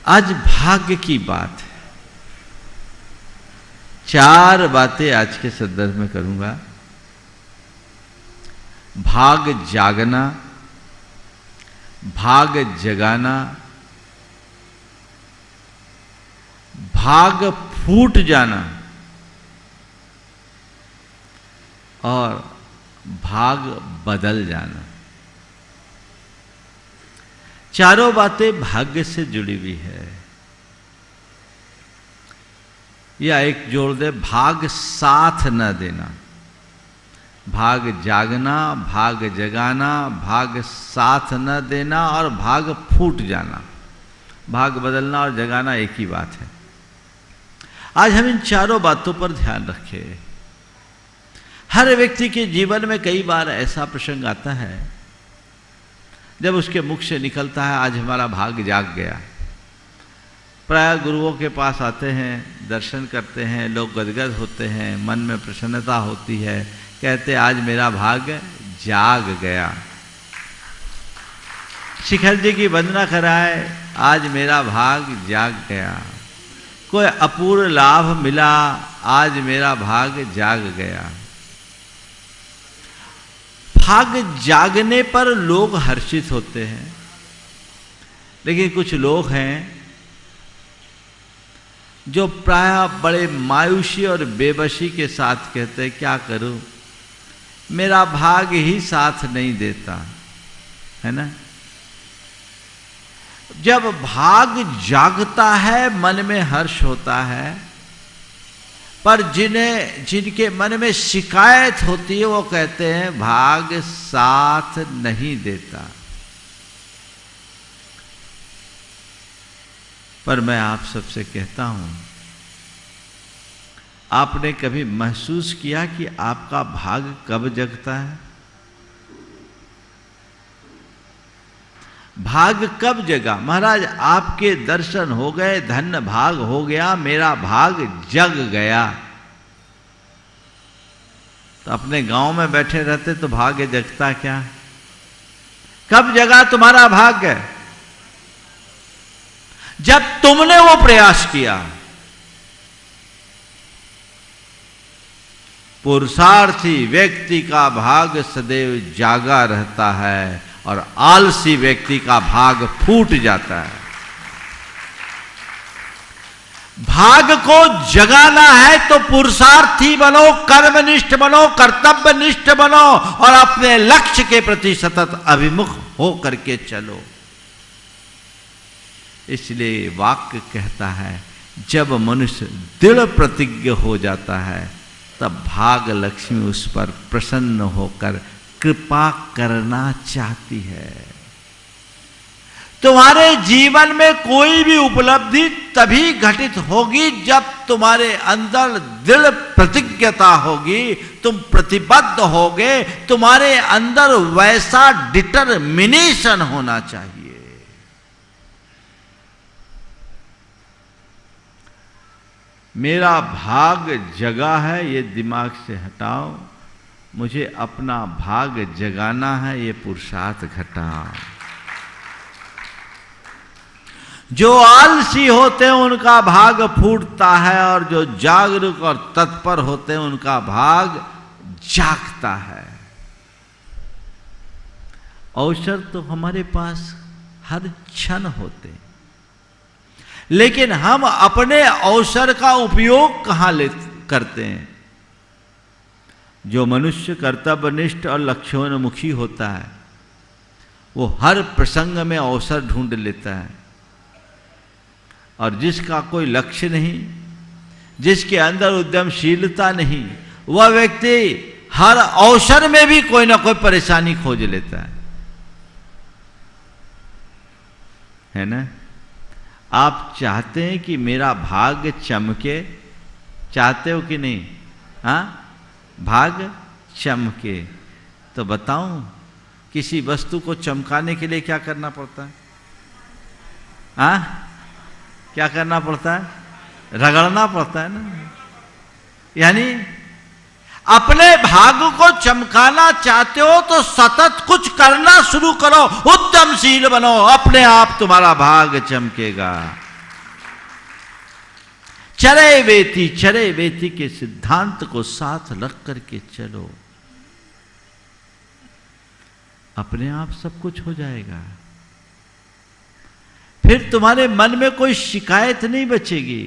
आज भाग्य की बात है। 4 बातें आज के संदर्भ में करूंगा। भाग जागना, भाग जगाना, भाग फूट जाना और भाग बदल जाना। चारों बातें भाग्य से जुड़ी हुई है। या एक जोड़ दे, भाग साथ न देना। भाग जागना, भाग जगाना, भाग साथ न देना और भाग फूट जाना। भाग बदलना और जगाना एक ही बात है। आज हम इन चारों बातों पर ध्यान रखें। हर व्यक्ति के जीवन में कई बार ऐसा प्रसंग आता है जब उसके मुख से निकलता है, आज हमारा भाग जाग गया। प्राय गुरुओं के पास आते हैं, दर्शन करते हैं, लोग गदगद होते हैं, मन में प्रसन्नता होती है, कहते आज मेरा भाग जाग गया। शिखर जी की वंदना कराए, आज मेरा भाग जाग गया। कोई अपूर्व लाभ मिला, आज मेरा भाग जाग गया। भाग जागने पर लोग हर्षित होते हैं, लेकिन कुछ लोग हैं जो प्राय बड़े मायूसी और बेबसी के साथ कहते हैं क्या करूं, मेरा भाग ही साथ नहीं देता, है ना। जब भाग जागता है मन में हर्ष होता है, पर जिनके मन में शिकायत होती है वो कहते हैं भाग साथ नहीं देता। पर मैं आप सबसे कहता हूं, आपने कभी महसूस किया कि आपका भाग कब जगता है? भाग कब जगा? महाराज आपके दर्शन हो गए, धन्य भाग हो गया, मेरा भाग जग गया। तो अपने गांव में बैठे रहते तो भाग्य जगता क्या? कब जगा तुम्हारा भाग्य? जब तुमने वो प्रयास किया। पुरुषार्थी व्यक्ति का भाग सदैव जागा रहता है और आलसी व्यक्ति का भाग फूट जाता है। भाग को जगाना है तो पुरुषार्थी बनो, कर्मनिष्ठ बनो, कर्तव्यनिष्ठ बनो और अपने लक्ष्य के प्रति सतत अभिमुख हो करके चलो। इसलिए वाक्य कहता है जब मनुष्य दृढ़ प्रतिज्ञ हो जाता है तब भाग लक्ष्मी उस पर प्रसन्न होकर कृपा करना चाहती है। तुम्हारे जीवन में कोई भी उपलब्धि तभी घटित होगी जब तुम्हारे अंदर दृढ़ प्रतिज्ञता होगी, तुम प्रतिबद्ध होगे, तुम्हारे अंदर वैसा डिटरमिनेशन होना चाहिए। मेरा भाग जगा है ये दिमाग से हटाओ, मुझे अपना भाग जगाना है ये पुरुषार्थ घटाओ। जो आलसी होते हैं उनका भाग फूटता है, और जो जागरूक और तत्पर होते हैं उनका भाग जागता है। अवसर तो हमारे पास हर क्षण होते हैं, लेकिन हम अपने अवसर का उपयोग कहां करते हैं। जो मनुष्य कर्तव्यनिष्ठ और लक्ष्योन्मुखी होता है वो हर प्रसंग में अवसर ढूंढ लेता है, और जिसका कोई लक्ष्य नहीं, जिसके अंदर उद्यमशीलता नहीं, वह व्यक्ति हर अवसर में भी कोई ना कोई परेशानी खोज लेता है ना। आप चाहते हैं कि मेरा भाग्य चमके, चाहते हो कि नहीं? हाँ, भाग्य चमके तो बताऊं, किसी वस्तु को चमकाने के लिए क्या करना पड़ता है? हाँ, क्या करना पड़ता है? रगड़ना पड़ता है ना। यानी अपने भाग्य को चमकाना चाहते हो तो सतत कुछ करना शुरू करो, उद्यमशील बनो, अपने आप तुम्हारा भाग्य चमकेगा। चरे वेती के सिद्धांत को साथ रख करके चलो, अपने आप सब कुछ हो जाएगा। फिर तुम्हारे मन में कोई शिकायत नहीं बचेगी।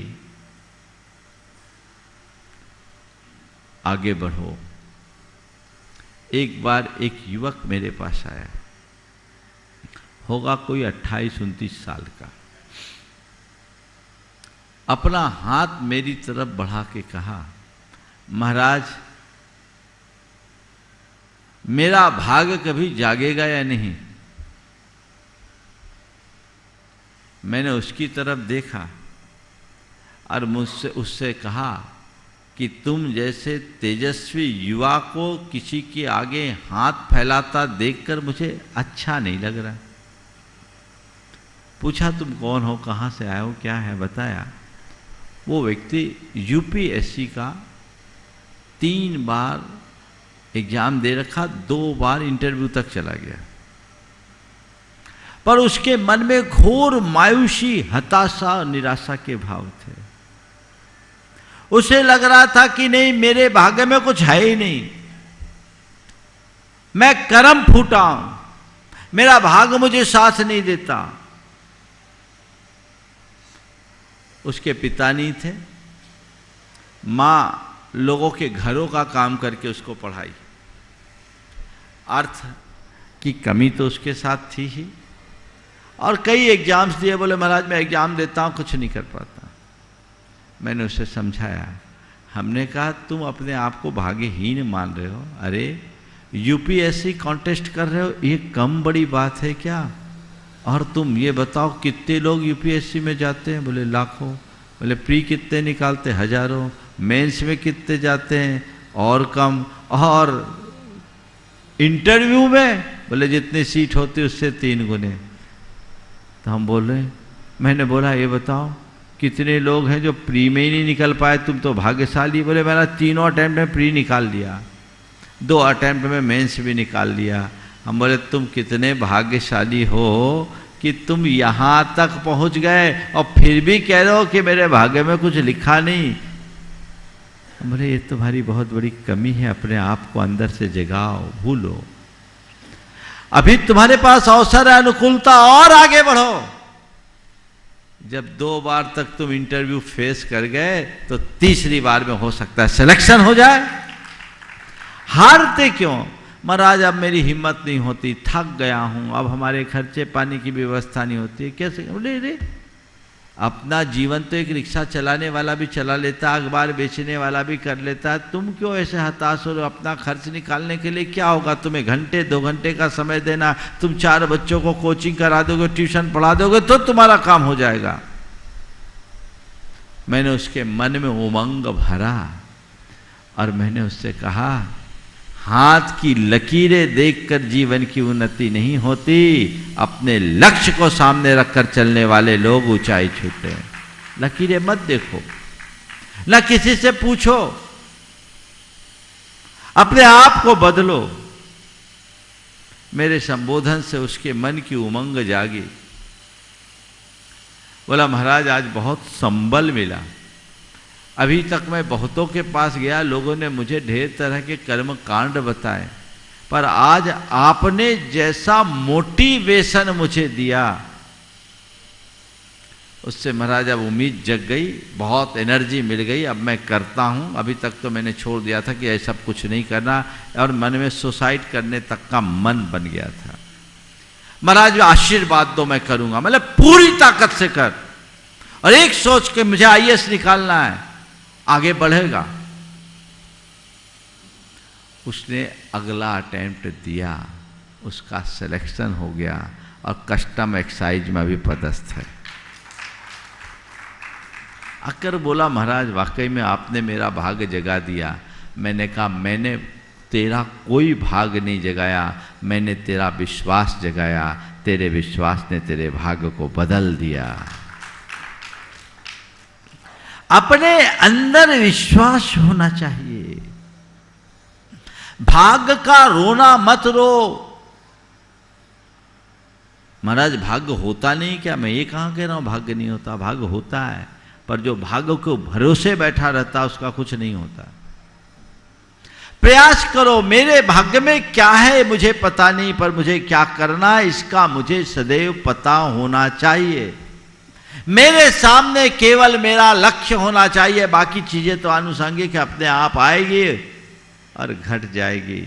आगे बढ़ो। एक बार एक युवक मेरे पास आया, होगा कोई 28-29 साल का। अपना हाथ मेरी तरफ बढ़ा के कहा, महाराज मेरा भाग्य कभी जागेगा या नहीं? मैंने उसकी तरफ देखा और मुझसे उससे कहा कि तुम जैसे तेजस्वी युवा को किसी के आगे हाथ फैलाता देखकर मुझे अच्छा नहीं लग रहा। पूछा तुम कौन हो, कहाँ से आए हो, क्या है? बताया। वो व्यक्ति यूपीएससी का 3 बार एग्जाम दे रखा, 2 बार इंटरव्यू तक चला गया, पर उसके मन में घोर मायूसी, हताशा और निराशा के भाव थे। उसे लग रहा था कि नहीं, मेरे भाग्य में कुछ है ही नहीं, मैं कर्म फूटा हूं, मेरा भाग्य मुझे साथ नहीं देता। उसके पिता नहीं थे, मां लोगों के घरों का काम करके उसको पढ़ाई। अर्थ की कमी तो उसके साथ थी ही, और कई एग्जाम्स दिए, बोले महाराज मैं एग्जाम देता हूं, कुछ नहीं कर पाता। मैंने उसे समझाया। हमने कहा तुम अपने आप को भाग्यहीन मान रहे हो? अरे यूपीएससी कॉन्टेस्ट कर रहे हो, ये कम बड़ी बात है क्या? और तुम ये बताओ कितने लोग यूपीएससी में जाते हैं? बोले लाखों। बोले प्री कितने निकालते? हजारों। मेंस में कितने जाते हैं? और कम। और इंटरव्यू में? बोले जितनी सीट होती उससे 3 गुने। तो हम बोल रहे, मैंने बोला ये बताओ कितने लोग हैं जो प्री में ही नहीं निकल पाए? तुम तो भाग्यशाली। बोले मेरा 3 अटेम्प्ट में प्री निकाल लिया, 2 अटेम्प्ट में मेंस भी निकाल लिया। हम बोले तुम कितने भाग्यशाली हो कि तुम यहाँ तक पहुँच गए और फिर भी कह रहे हो कि मेरे भाग्य में कुछ लिखा नहीं। हम बोले ये तुम्हारी बहुत बड़ी कमी है, अपने आप को अंदर से जगाओ, भूलो। अभी तुम्हारे पास अवसर है, अनुकूलता, और आगे बढ़ो। जब 2 बार तक तुम इंटरव्यू फेस कर गए तो तीसरी बार में हो सकता है सिलेक्शन हो जाए। हारते क्यों? महाराज अब मेरी हिम्मत नहीं होती, थक गया हूं, अब हमारे खर्चे पानी की व्यवस्था नहीं होती है, कैसे? बोले रे अपना जीवन तो एक रिक्शा चलाने वाला भी चला लेता, अखबार बेचने वाला भी कर लेता है, तुम क्यों ऐसे हताश हो रहे हो? अपना खर्च निकालने के लिए क्या होगा? तुम्हें घंटे 2 घंटे का समय देना, तुम 4 बच्चों को कोचिंग करा दोगे, ट्यूशन पढ़ा दोगे तो तुम्हारा काम हो जाएगा। मैंने उसके मन में उमंग भरा और मैंने उससे कहा हाथ की लकीरें देखकर जीवन की उन्नति नहीं होती, अपने लक्ष्य को सामने रखकर चलने वाले लोग ऊंचाई छूते हैं। लकीरें मत देखो, ना किसी से पूछो, अपने आप को बदलो। मेरे संबोधन से उसके मन की उमंग जागी बोला महाराज आज बहुत संबल मिला। अभी तक मैं बहुतों के पास गया, लोगों ने मुझे ढेर तरह के कर्म कांड बताए, पर आज आपने जैसा मोटिवेशन मुझे दिया, उससे महाराज अब उम्मीद जग गई, बहुत एनर्जी मिल गई। अब मैं करता हूँ। अभी तक तो मैंने छोड़ दिया था कि ऐसा कुछ नहीं करना, और मन में सुसाइड करने तक का मन बन गया था। महाराज आशीर्वाद दो, मैं करूँगा, मतलब पूरी ताकत से कर, और एक सोच के मुझे आईएएस निकालना है, आगे बढ़ेगा। उसने अगला अटेम्प्ट दिया, उसका सिलेक्शन हो गया और कस्टम एक्साइज में भी पदस्थ है। आकर बोला महाराज वाकई में आपने मेरा भाग्य जगा दिया। मैंने कहा मैंने तेरा कोई भाग नहीं जगाया, मैंने तेरा विश्वास जगाया, तेरे विश्वास ने तेरे भाग्य को बदल दिया। अपने अंदर विश्वास होना चाहिए। भाग्य का रोना मत रो। महाराज भाग्य होता नहीं क्या? मैं ये कहाँ कह रहा हूं भाग्य नहीं होता, भाग्य होता है, पर जो भाग्य को भरोसे बैठा रहता उसका कुछ नहीं होता। प्रयास करो, मेरे भाग्य में क्या है मुझे पता नहीं, पर मुझे क्या करना है इसका मुझे सदैव पता होना चाहिए। मेरे सामने केवल मेरा लक्ष्य होना चाहिए, बाकी चीजें तो आनुषंगिक अपने आप आएगी और घट जाएगी।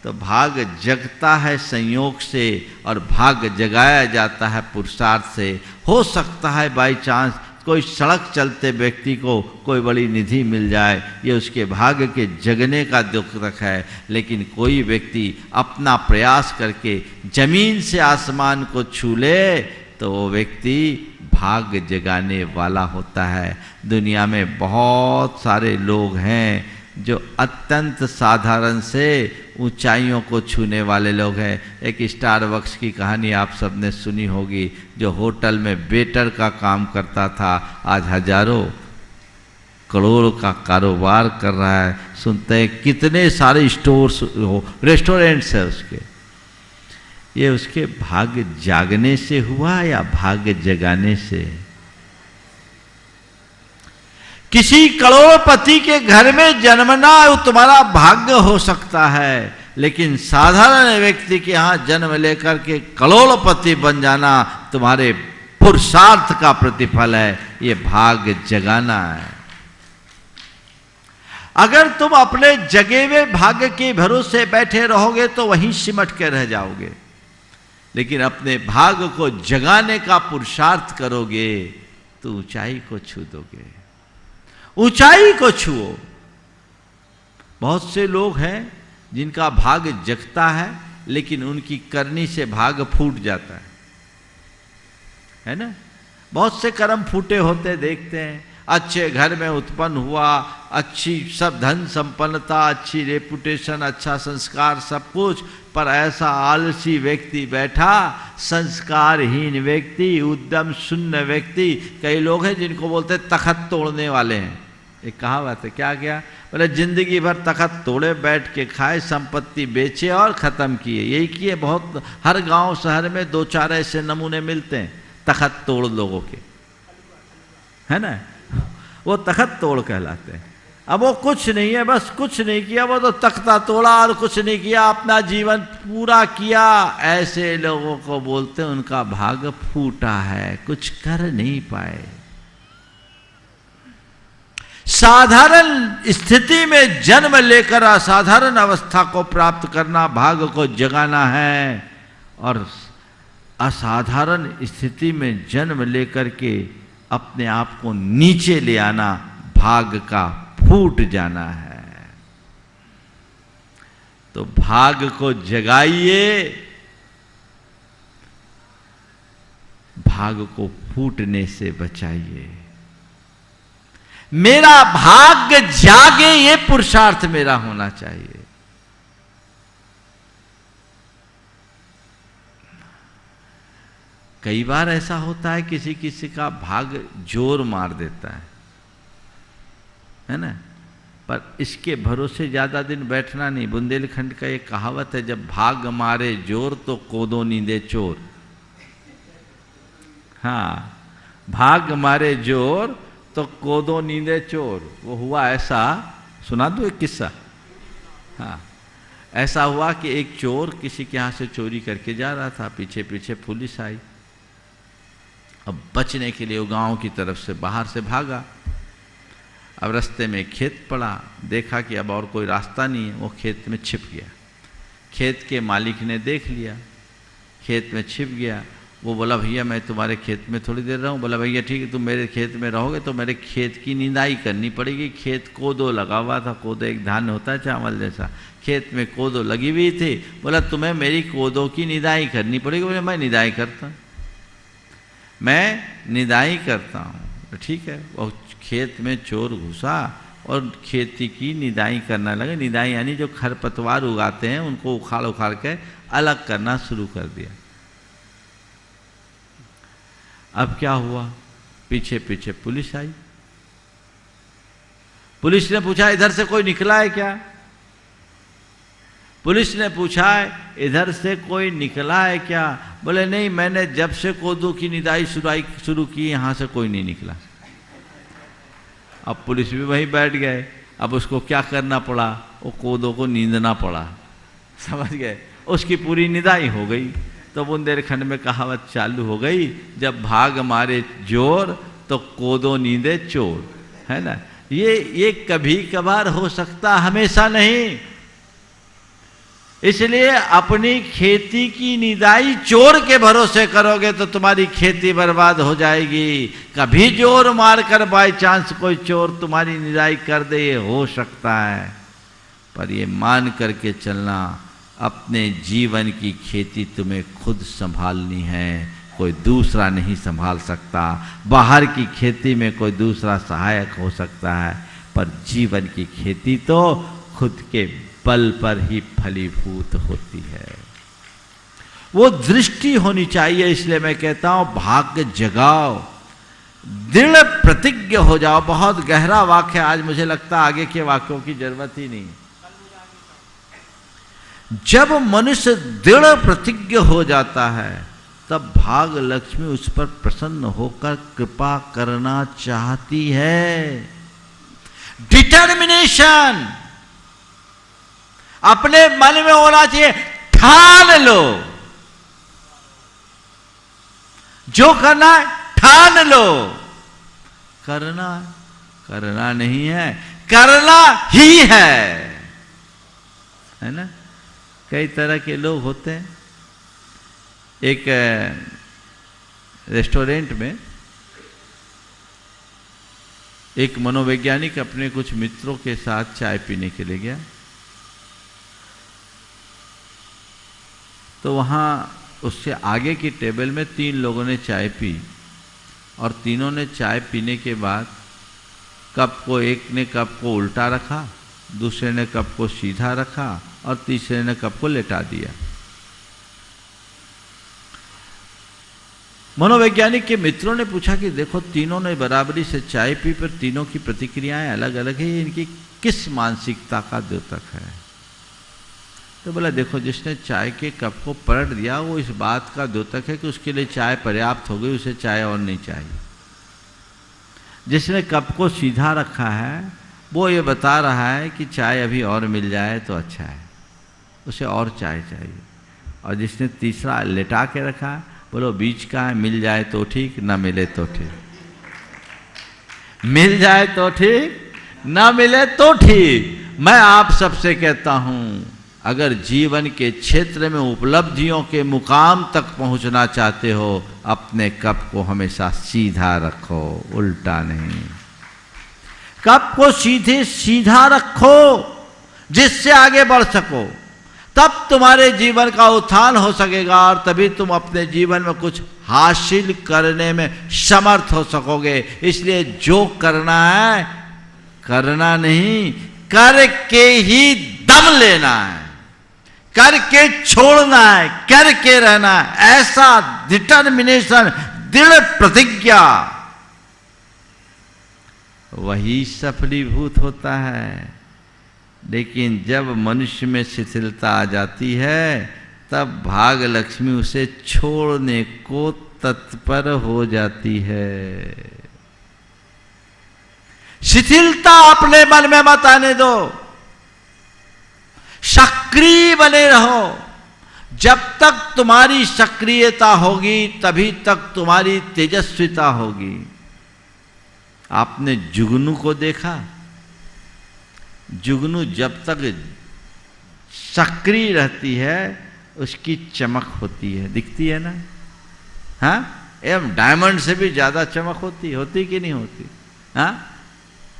तो भाग्य जगता है संयोग से, और भाग्य जगाया जाता है पुरुषार्थ से। हो सकता है बाई चांस कोई सड़क चलते व्यक्ति को कोई बड़ी निधि मिल जाए, ये उसके भाग्य के जगने का दुख है, लेकिन कोई व्यक्ति अपना प्रयास करके जमीन से आसमान को छू ले तो वो व्यक्ति भाग्य जगाने वाला होता है। दुनिया में बहुत सारे लोग हैं जो अत्यंत साधारण से ऊंचाइयों को छूने वाले लोग हैं। एक स्टारबक्स की कहानी आप सबने सुनी होगी, जो होटल में वेटर का काम करता था, आज हजारों करोड़ों का कारोबार कर रहा है। सुनते हैं कितने सारे स्टोर्स हो, रेस्टोरेंट्स है उसके। ये उसके भाग्य जागने से हुआ या भाग्य जगाने से? किसी करोड़पति के घर में जन्मना तुम्हारा भाग्य हो सकता है, लेकिन साधारण व्यक्ति के यहां जन्म लेकर के करोड़पति बन जाना तुम्हारे पुरुषार्थ का प्रतिफल है। ये भाग्य जगाना है। अगर तुम अपने जगे हुए भाग्य के भरोसे बैठे रहोगे तो वहीं सिमट के रह जाओगे, लेकिन अपने भाग्य को जगाने का पुरुषार्थ करोगे तो ऊंचाई को छू दोगे। ऊंचाई को छुओ। बहुत से लोग हैं जिनका भाग्य जगता है, लेकिन उनकी करनी से भाग्य फूट जाता है ना। बहुत से कर्म फूटे होते देखते हैं। अच्छे घर में उत्पन्न हुआ, अच्छी सब धन संपन्नता, अच्छी रेपुटेशन, अच्छा संस्कार, सब कुछ, पर ऐसा आलसी व्यक्ति बैठा, संस्कारहीन व्यक्ति, उद्यम शून्य व्यक्ति। कई लोग हैं जिनको बोलते तखत तोड़ने वाले हैं। एक कहावत है, क्या क्या बोले, जिंदगी भर तखत तोड़े, बैठ के खाए, संपत्ति बेचे और खत्म किए। यही किए। बहुत हर गांव शहर में दो चार ऐसे नमूने मिलते हैं तखत तोड़ लोगों के, है ना। वो तखत तोड़ कहलाते हैं। अब वो कुछ नहीं है, बस कुछ नहीं किया, वो तो तख्ता तोड़ा और कुछ नहीं किया, अपना जीवन पूरा किया। ऐसे लोगों को बोलते हैं उनका भाग्य फूटा है, कुछ कर नहीं पाए। साधारण स्थिति में जन्म लेकर असाधारण अवस्था को प्राप्त करना भाग्य को जगाना है, और असाधारण स्थिति में जन्म लेकर के अपने आप को नीचे ले आना भाग्य का फूट जाना है। तो भाग्य को जगाइए, भाग्य को फूटने से बचाइए। मेरा भाग्य जागे, ये पुरुषार्थ मेरा होना चाहिए। कई बार ऐसा होता है किसी किसी का भाग्य जोर मार देता है ना, पर इसके भरोसे ज्यादा दिन बैठना नहीं। बुंदेलखंड का एक कहावत है, जब भाग्य मारे जोर तो कोदो नींदे चोर। हाँ, भाग मारे जोर तो कोदो नींदे चोर। वो हुआ ऐसा, सुना दो एक किस्सा। हाँ, ऐसा हुआ कि एक चोर किसी के यहाँ से चोरी करके जा रहा था, पीछे पीछे पुलिस आई। अब बचने के लिए वो गांव की तरफ से बाहर से भागा। अब रास्ते में खेत पड़ा, देखा कि अब और कोई रास्ता नहीं है, वो खेत में छिप गया। खेत के मालिक ने देख लिया, खेत में छिप गया। वो बोला भैया मैं तुम्हारे खेत में थोड़ी देर रहूं। बोला भैया ठीक है, तुम मेरे खेत में रहोगे तो मेरे खेत की निंदाई करनी पड़ेगी। खेत कोदो लगा हुआ था, कोदो एक धान होता है चावल जैसा, खेत में कोदो लगी हुई थी। बोला तुम्हें मेरी कोदो की निदाई करनी पड़ेगी। बोले मैं निदाई करता हूँ, मैं निदाई करता हूँ। ठीक है, वो खेत में चोर घुसा और खेती की निदाई करना लगे। निदाई यानी जो खरपतवार उगाते हैं उनको उखाड़ उखाड़ के अलग करना शुरू कर दिया। अब क्या हुआ, पीछे पीछे पुलिस आई। पुलिस ने पूछा इधर से कोई निकला है क्या? पुलिस ने पूछा इधर से कोई निकला है क्या? बोले नहीं, मैंने जब से कोदो की निदाई शुरू की यहां से कोई नहीं निकला। अब पुलिस भी वहीं बैठ गए। अब उसको क्या करना पड़ा, वो कोदो को नींदना पड़ा। समझ गए, उसकी पूरी निदाई हो गई। तो बुंदेलखंड में कहावत चालू हो गई, जब भाग मारे जोर तो कोदो नींदे चोर, है ना। ये कभी कभार हो सकता, हमेशा नहीं। इसलिए अपनी खेती की निदाई चोर के भरोसे करोगे तो तुम्हारी खेती बर्बाद हो जाएगी। कभी जोर मारकर बाई चांस कोई चोर तुम्हारी निदाई कर दे, ये हो सकता है, पर ये मान करके चलना अपने जीवन की खेती तुम्हें खुद संभालनी है, कोई दूसरा नहीं संभाल सकता। बाहर की खेती में कोई दूसरा सहायक हो सकता है, पर जीवन की खेती तो खुद के बल पर ही फलीभूत होती है। वो दृष्टि होनी चाहिए। इसलिए मैं कहता हूं भाग्य जगाओ, दृढ़ प्रतिज्ञ हो जाओ। बहुत गहरा वाक्य, आज मुझे लगता है आगे के वाक्यों की जरूरत ही नहीं। जब मनुष्य दृढ़ प्रतिज्ञ हो जाता है तब भाग लक्ष्मी उस पर प्रसन्न होकर कृपा करना चाहती है। डिटर्मिनेशन अपने मन में होना चाहिए, ठान लो, जो करना है ठान लो। करना नहीं है, करना ही है ना। कई तरह के लोग होते हैं। एक रेस्टोरेंट में एक मनोवैज्ञानिक अपने कुछ मित्रों के साथ चाय पीने के लिए गया। तो वहाँ उससे आगे की टेबल में 3 लोगों ने चाय पी और तीनों ने चाय पीने के बाद एक ने कप को उल्टा रखा, दूसरे ने कप को सीधा रखा और तीसरे ने कप को लेटा दिया। मनोवैज्ञानिक के मित्रों ने पूछा कि देखो तीनों ने बराबरी से चाय पी, पर तीनों की प्रतिक्रियाएं अलग अलग है, इनकी किस मानसिकता का द्योतक है? तो बोला देखो, जिसने चाय के कप को पलट दिया वो इस बात का द्योतक है कि उसके लिए चाय पर्याप्त हो गई, उसे चाय और नहीं चाहिए। जिसने कप को सीधा रखा है वो ये बता रहा है कि चाय अभी और मिल जाए तो अच्छा है, उसे और चाय चाहिए। और जिसने तीसरा लेटा के रखा, बोलो बीच का है, मिल जाए तो ठीक, ना मिले तो ठीक। मिल जाए तो ठीक, ना मिले तो ठीक। मैं आप सबसे कहता हूं, अगर जीवन के क्षेत्र में उपलब्धियों के मुकाम तक पहुंचना चाहते हो, अपने कप को हमेशा सीधा रखो, उल्टा नहीं। कप को सीधा रखो जिससे आगे बढ़ सको, तब तुम्हारे जीवन का उत्थान हो सकेगा और तभी तुम अपने जीवन में कुछ हासिल करने में समर्थ हो सकोगे। इसलिए जो करना है करना नहीं, करके ही दम लेना है, करके छोड़ना है, करके रहना है। ऐसा डिटर्मिनेशन, दृढ़ प्रतिज्ञा, वही सफलीभूत होता है। लेकिन जब मनुष्य में शिथिलता आ जाती है, तब भाग लक्ष्मी उसे छोड़ने को तत्पर हो जाती है। शिथिलता अपने मन में मत आने दो, सक्रिय बने रहो। जब तक तुम्हारी सक्रियता होगी तभी तक तुम्हारी तेजस्विता होगी। आपने जुगनू को देखा? जुगनू जब तक सक्रिय रहती है उसकी चमक होती है, दिखती है ना? हाँ, एवं डायमंड से भी ज्यादा चमक होती कि नहीं होती? हाँ,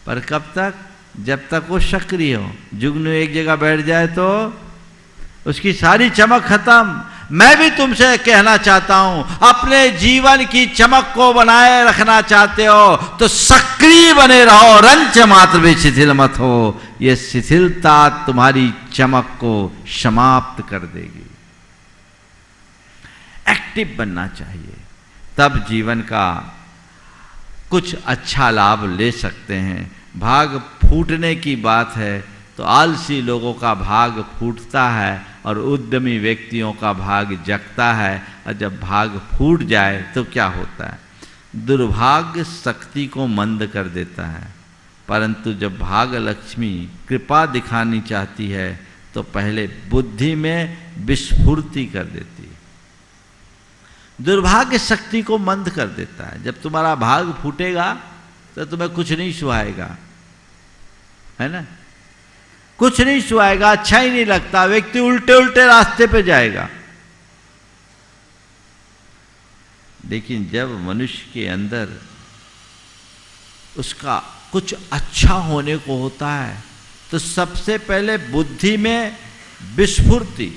पर कब तक? जब तक वो सक्रिय हो। जुगनू एक जगह बैठ जाए तो उसकी सारी चमक खत्म। मैं भी तुमसे कहना चाहता हूं, अपने जीवन की चमक को बनाए रखना चाहते हो तो सक्रिय बने रहो, रंच मात्र भी शिथिल मत हो। यह शिथिलता तुम्हारी चमक को समाप्त कर देगी। एक्टिव बनना चाहिए, तब जीवन का कुछ अच्छा लाभ ले सकते हैं। भाग फूटने की बात है तो आलसी लोगों का भाग फूटता है और उद्यमी व्यक्तियों का भाग जगता है। और जब भाग फूट जाए तो क्या होता है? दुर्भाग्य शक्ति को मंद कर देता है, परंतु जब भाग लक्ष्मी कृपा दिखानी चाहती है तो पहले बुद्धि में विस्फूर्ति कर देती है। दुर्भाग्य शक्ति को मंद कर देता है। जब तुम्हारा भाग फूटेगा तो तुम्हें कुछ नहीं सुहाएगा, है ना? कुछ नहीं सुहाएगा, अच्छा ही नहीं लगता, व्यक्ति उल्टे उल्टे रास्ते पे जाएगा। लेकिन जब मनुष्य के अंदर उसका कुछ अच्छा होने को होता है तो सबसे पहले बुद्धि में विस्फूर्ति,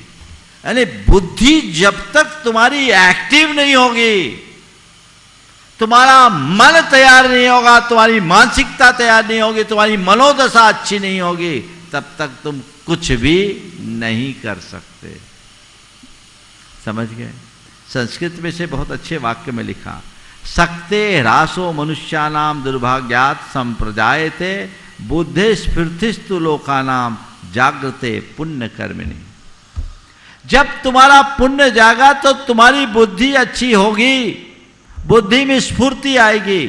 यानी बुद्धि जब तक तुम्हारी एक्टिव नहीं होगी, तुम्हारा मन तैयार नहीं होगा, तुम्हारी मानसिकता तैयार नहीं होगी, तुम्हारी मनोदशा अच्छी नहीं होगी, तब तक तुम कुछ भी नहीं कर सकते। समझ गए? संस्कृत में से बहुत अच्छे वाक्य में लिखा, सक्ते ह्रासो मनुष्यानाम दुर्भाग्यात् संप्रजायते बुद्धे स्फूर्तिस्तु लोकानाम जागृते पुण्य कर्मिणी। जब तुम्हारा पुण्य जागा तो तुम्हारी बुद्धि अच्छी होगी, बुद्धि में स्फूर्ति आएगी।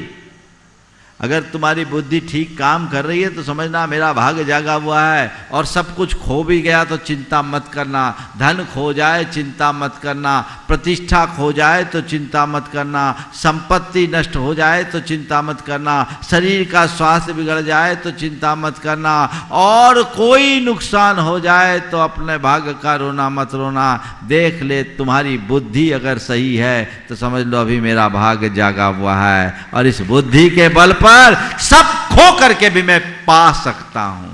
अगर तुम्हारी बुद्धि ठीक काम कर रही है तो समझना मेरा भाग्य जागा हुआ है। और सब कुछ खो भी गया तो चिंता मत करना, धन खो जाए चिंता मत करना, प्रतिष्ठा खो जाए तो चिंता मत करना, संपत्ति नष्ट हो जाए तो चिंता मत करना, शरीर का स्वास्थ्य बिगड़ जाए तो चिंता मत करना, और कोई नुकसान हो जाए तो अपने भाग्य का रोना मत रोना। देख ले तुम्हारी बुद्धि अगर सही है तो समझ लो अभी मेरा भाग्य जागा हुआ है, और इस बुद्धि के बल पर सब खो करके भी मैं पा सकता हूं।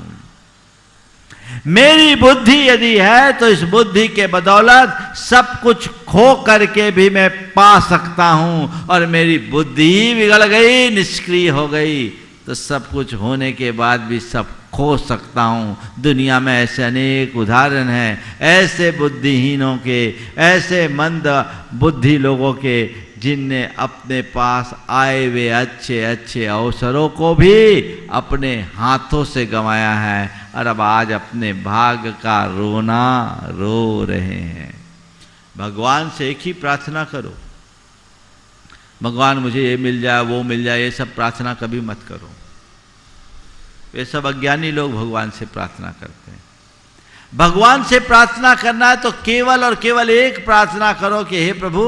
मेरी बुद्धि यदि है तो इस बुद्धि के बदौलत सब कुछ खो करके भी मैं पा सकता हूं, और मेरी बुद्धि बिगड़ गई, निष्क्रिय हो गई तो सब कुछ होने के बाद भी सब खो सकता हूं। दुनिया में ऐसे अनेक उदाहरण हैं, ऐसे बुद्धिहीनों के, ऐसे मंद बुद्धि लोगों के, जिनने अपने पास आए हुए अच्छे अच्छे अवसरों को भी अपने हाथों से गंवाया है, और अब आज अपने भाग्य का रोना रो रहे हैं। भगवान से एक ही प्रार्थना करो, भगवान मुझे ये मिल जाए वो मिल जाए, ये सब प्रार्थना कभी मत करो। ये सब अज्ञानी लोग भगवान से प्रार्थना करते हैं। भगवान से प्रार्थना करना है तो केवल और केवल एक प्रार्थना करो कि हे प्रभु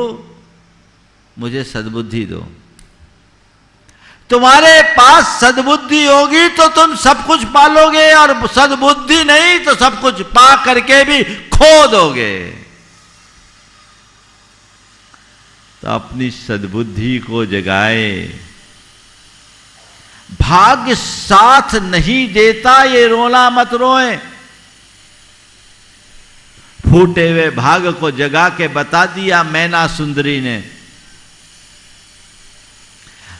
मुझे सद्बुद्धि दो। तुम्हारे पास सद्बुद्धि होगी तो तुम सब कुछ पालोगे, और सद्बुद्धि नहीं तो सब कुछ पा करके भी खो दोगे। तो अपनी सद्बुद्धि को जगाए। भाग्य साथ नहीं देता ये रोना मत रोए। फूटे हुए भाग्य को जगा के बता दिया मैना सुंदरी ने।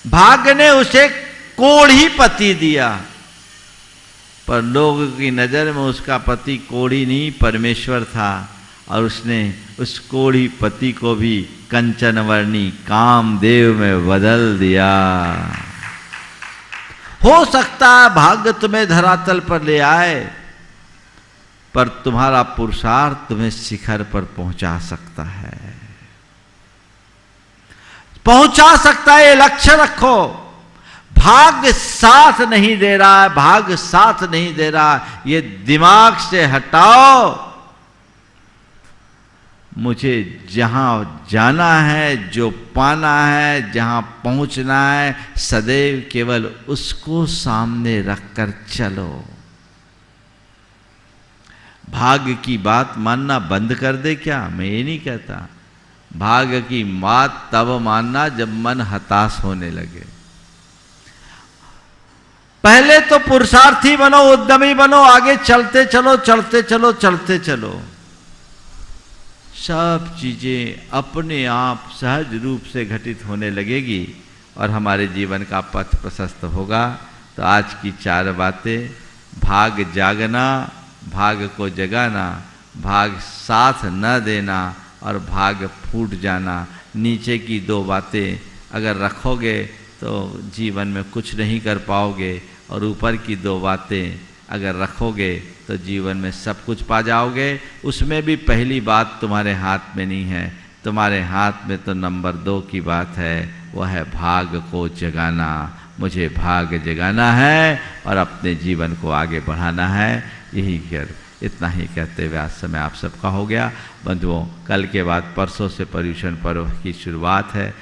भाग्य ने उसे कोढ़ी पति दिया, पर लोगों की नजर में उसका पति कोढ़ी नहीं परमेश्वर था, और उसने उस कोढ़ी पति को भी कंचनवर्णी कामदेव में बदल दिया। हो सकता है भाग्य तुम्हें धरातल पर ले आए, पर तुम्हारा पुरुषार्थ तुम्हें शिखर पर पहुंचा सकता है। पहुंचा सकता है, ये लक्ष्य रखो। भाग्य साथ नहीं दे रहा है, भाग्य साथ नहीं दे रहा है, ये दिमाग से हटाओ। मुझे जहां जाना है, जो पाना है, जहां पहुंचना है, सदैव केवल उसको सामने रखकर चलो। भाग्य की बात मानना बंद कर दे क्या? मैं ये नहीं कहता। भाग्य की बात तब मानना जब मन हताश होने लगे। पहले तो पुरुषार्थी बनो, उद्यमी बनो, आगे चलते चलो, चलते चलो, चलते चलो। सब चीजें अपने आप सहज रूप से घटित होने लगेगी और हमारे जीवन का पथ प्रशस्त होगा। तो आज की 4 बातें: भाग जागना, भाग को जगाना, भाग साथ न देना और भाग फूट जाना। नीचे की 2 बातें अगर रखोगे तो जीवन में कुछ नहीं कर पाओगे, और ऊपर की 2 बातें अगर रखोगे तो जीवन में सब कुछ पा जाओगे। उसमें भी पहली बात तुम्हारे हाथ में नहीं है, तुम्हारे हाथ में तो नंबर 2 की बात है, वह है भाग को जगाना। मुझे भाग जगाना है और अपने जीवन को आगे बढ़ाना है। यही कर इतना ही कहते हुए आज समय आप सबका हो गया। बंधुओं, कल के बाद परसों से पर्युषण पर्व की शुरुआत है।